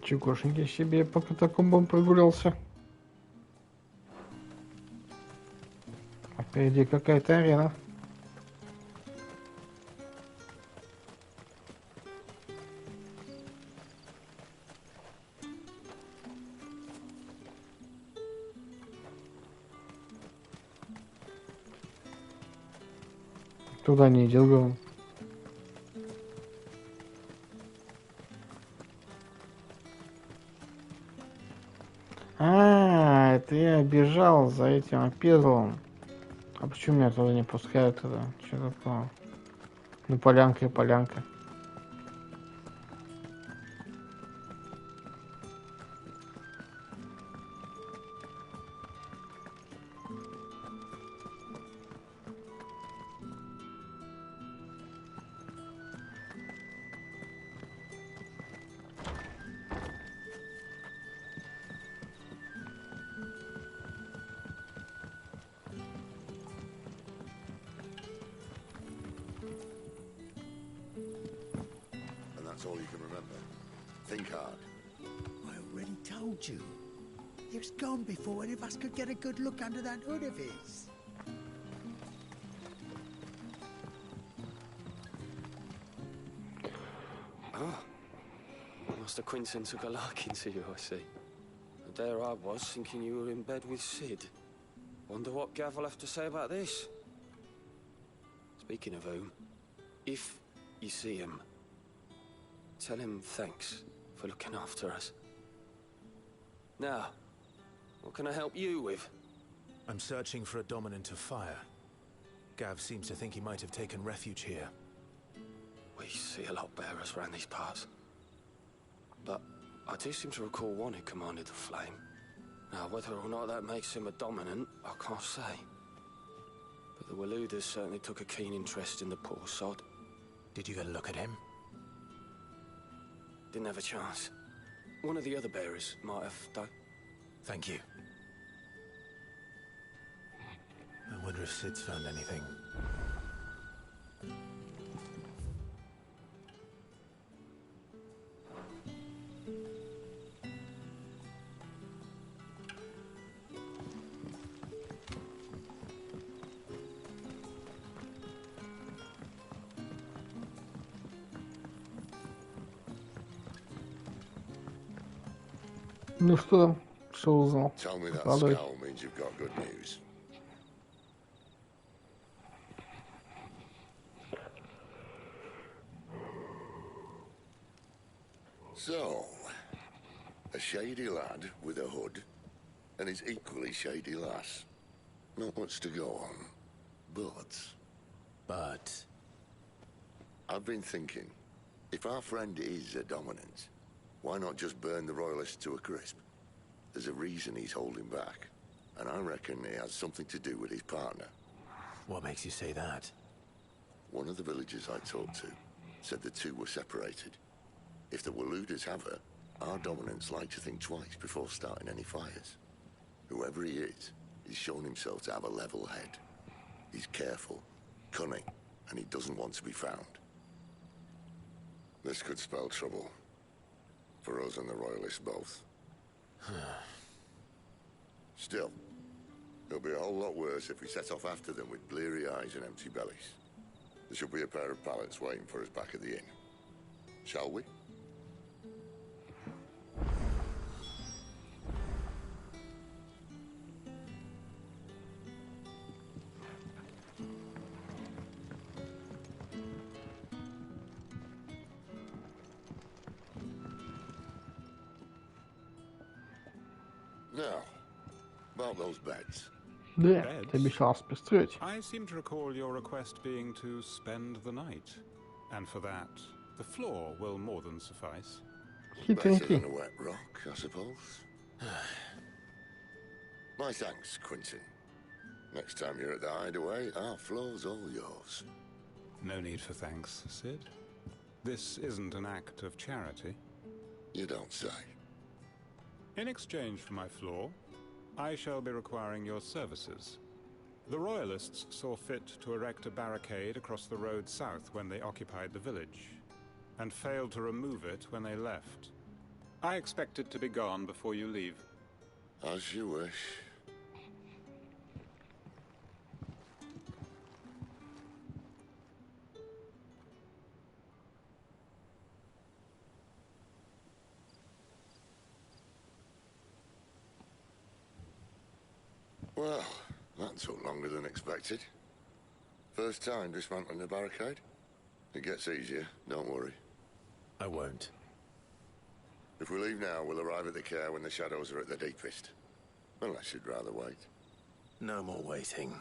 Чегошеньки себе по катакомбам прогулялся. А впереди какая-то арена. Туда не идет, говорю. Это я бежал за этим опезлом. А почему меня туда не пускают тогда? Что такое? Ну, полянка и полянка. That's all you can remember. Think hard. I already told you. It was gone before any of us could get a good look under that hood of his. Ah. Master Quinton took a liking to you, I see. And there I was, thinking you were in bed with Sid. Wonder what Gav will have to say about this. Speaking of whom, if you see him, tell him thanks for looking after us. Now, what can I help you with? I'm searching for a dominant of fire. Gav seems to think he might have taken refuge here. We see a lot bearers around these parts. But I do seem to recall one who commanded the flame. Now, whether or not that makes him a dominant, I can't say. But the Waluders certainly took a keen interest in the poor sod. Did you get a look at him? Didn't have a chance. One of the other bearers might have, though. Thank you. I wonder if Sid's found anything. Ну что, что узнал? Tell me that Выкладывай. scowl means you've got good news. So, a shady lad with a hood, and his equally shady lass. Not much to go on, but... I've been thinking, if our friend is a dominant, why not just burn the Royalists to a crisp? There's a reason he's holding back, and I reckon it has something to do with his partner. What makes you say that? One of the villagers I talked to said the two were separated. If the Waluders have her, our dominants like to think twice before starting any fires. Whoever he is, he's shown himself to have a level head. He's careful, cunning, and he doesn't want to be found. This could spell trouble. For us and the Royalists both. Still, it'll be a whole lot worse if we set off after them with bleary eyes and empty bellies. There should be a pair of pallets waiting for us back at the inn. Shall we? Now, about those beds. Да, ты обещал построить. I seem to recall your request being to spend the night. And for that, the floor will more than suffice. Better than a wet rock, I suppose. My thanks, Quentin. Next time you're at the hideaway, our floor's all yours. No need for thanks, Sid. This isn't an act of charity. You don't say. In exchange for my floor, I shall be requiring your services. The Royalists saw fit to erect a barricade across the road south when they occupied the village, and failed to remove it when they left. I expect it to be gone before you leave. As you wish. Well, that took longer than expected. First time dismantling the barricade? It gets easier, don't worry. I won't. If we leave now, we'll arrive at the care when the shadows are at their deepest. Unless you'd rather wait. No more waiting.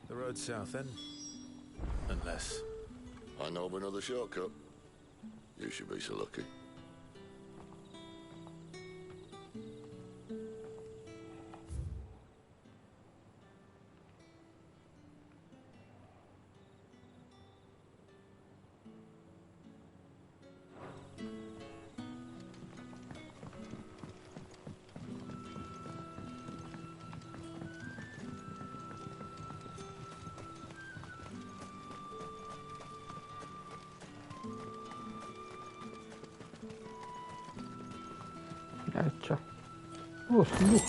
The road south, then? Unless... I know of another shortcut. You should be so lucky. А чё? О, слух.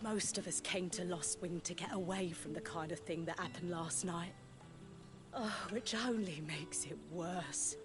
Most of us came to Lost Wing to get away from the kind of thing that happened last night. Oh, which only makes it worse.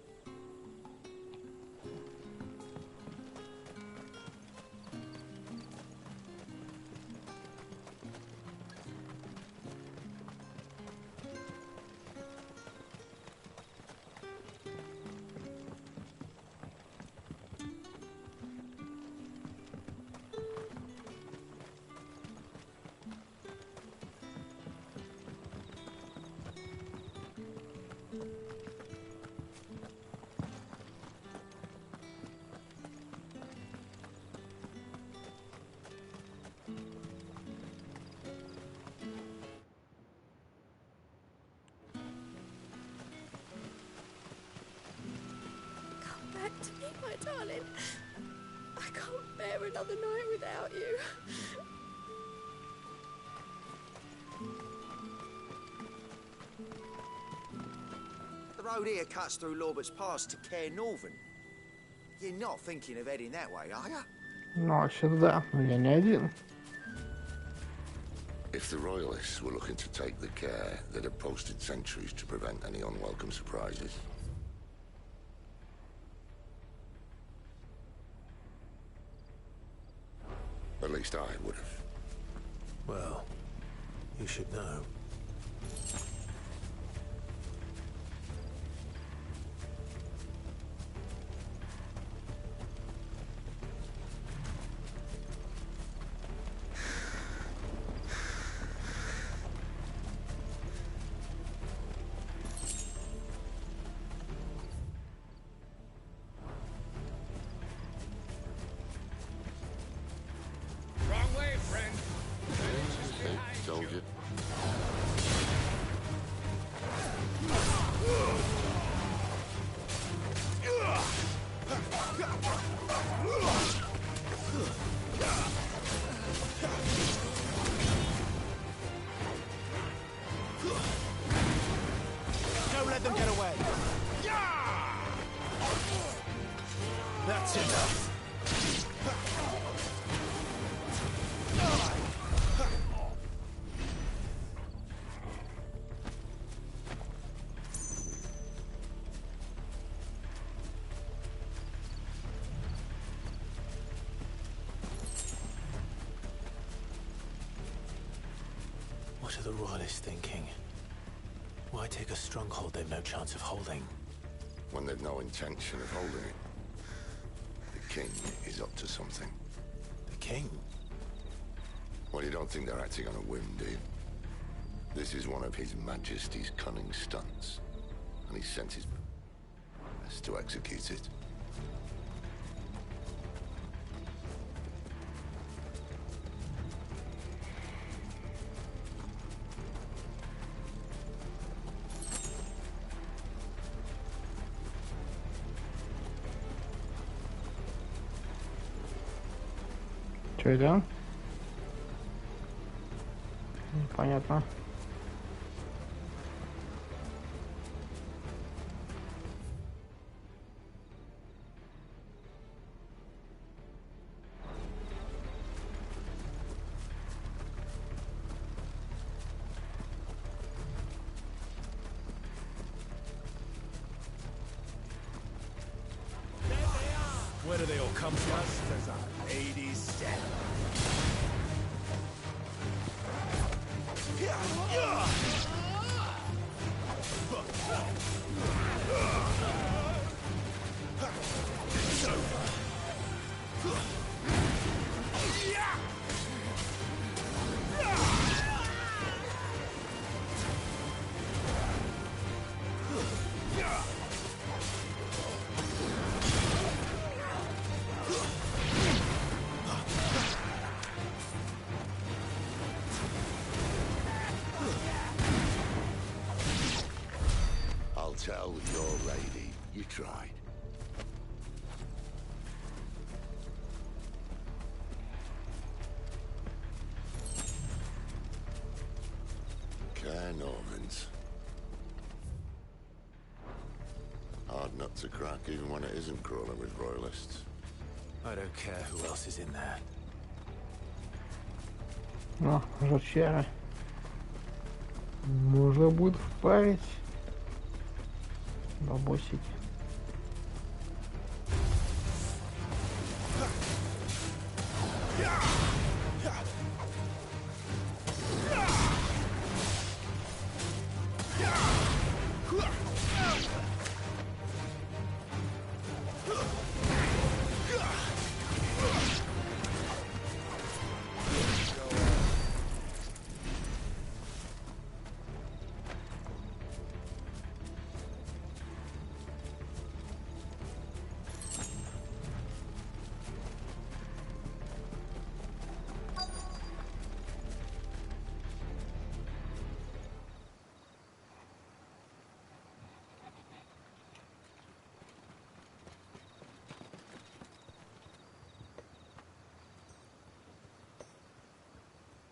Back to me, my darling. I can't bear another night without you. The road here cuts through Lorbert's Pass to Care Northern. You're not thinking of heading that way, are you? Ну, вообще-то да, но я не один. If the Royalists were looking to take the care, they'd have posted sentries to prevent any unwelcome surprises. At least I would have. Well, you should know. Wrong way, friend. Told you. Don't let them get away. That's enough. What are the Royalists thinking? Why take a stronghold they've no chance of holding? When they've no intention of holding it. The king is up to something. The king? Well, you don't think they're acting on a whim, do you? This is one of His Majesty's cunning stunts, and he's sent his best to execute it. Что это? Непонятно. Where do they all come from? Just as our ladies said. It's over. I'll tell your lady you tried. Care Normans. Hard nut to crack even when it isn't crawling with royalists. I don't care who else is in there. Ну, жучара. Можно будет впарить. Бабосить.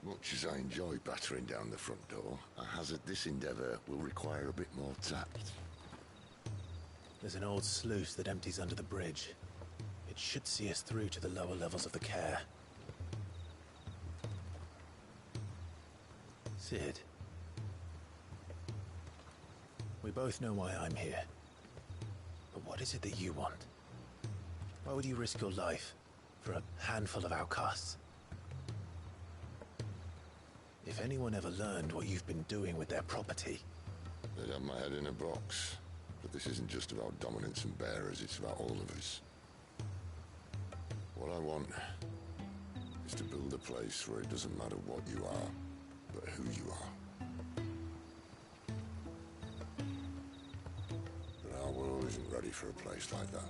Much as I enjoy battering down the front door, I hazard this endeavour will require a bit more tact. There's an old sluice that empties under the bridge. It should see us through to the lower levels of the care. Sid. We both know why I'm here. But what is it that you want? Why would you risk your life for a handful of outcasts? If anyone ever learned what you've been doing with their property... They'd have my head in a box. But this isn't just about dominance and bearers, it's about all of us. What I want is to build a place where it doesn't matter what you are, but who you are. But our world isn't ready for a place like that.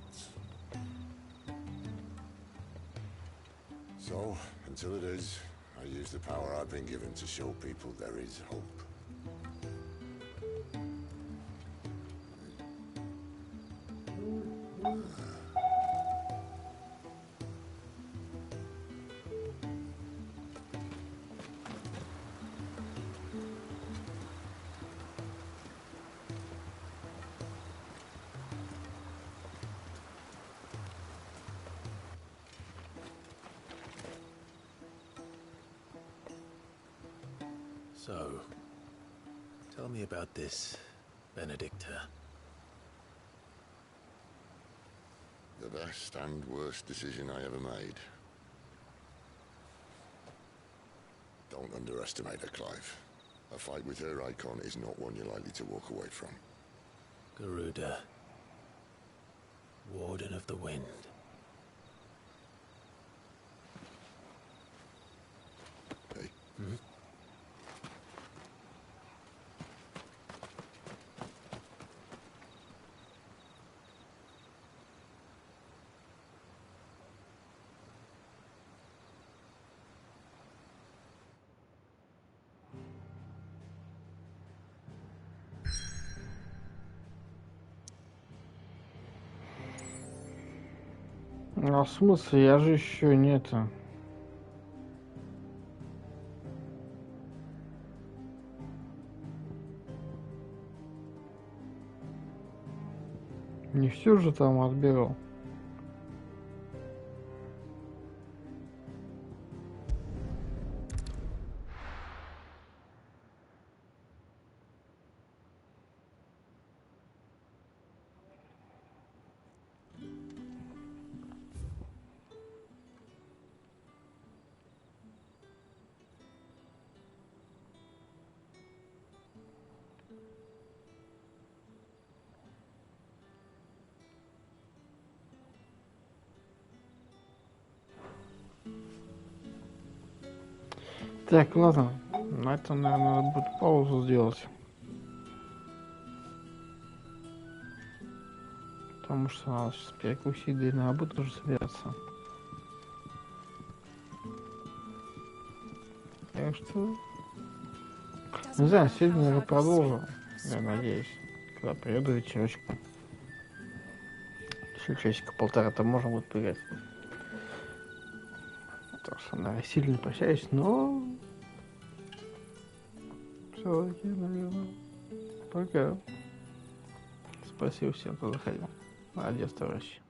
So, until it is, I use the power I've been given to show people there is hope. So, tell me about this Benedicta. The best and worst decision I ever made. Don't underestimate her, Clive. A fight with her icon is not one you're likely to walk away from. Garuda. Warden of the Wind. Hey. Hmm? А в смысле, я же еще не это. Не все же там отбирал. Так, ладно. На этом, наверное, надо будет паузу сделать. Потому что надо сейчас перекусить, да и на работу уже собираться. Так что... Не знаю, сегодня, наверное, продолжу. Я надеюсь. Когда приеду вечерочку. Еще часика полтора там можно будет поиграть. Потому что, наверное, сильно прощаюсь, но... Все-таки, наверное, пока. Спасибо всем, кто заходил. Адьос, товарищи.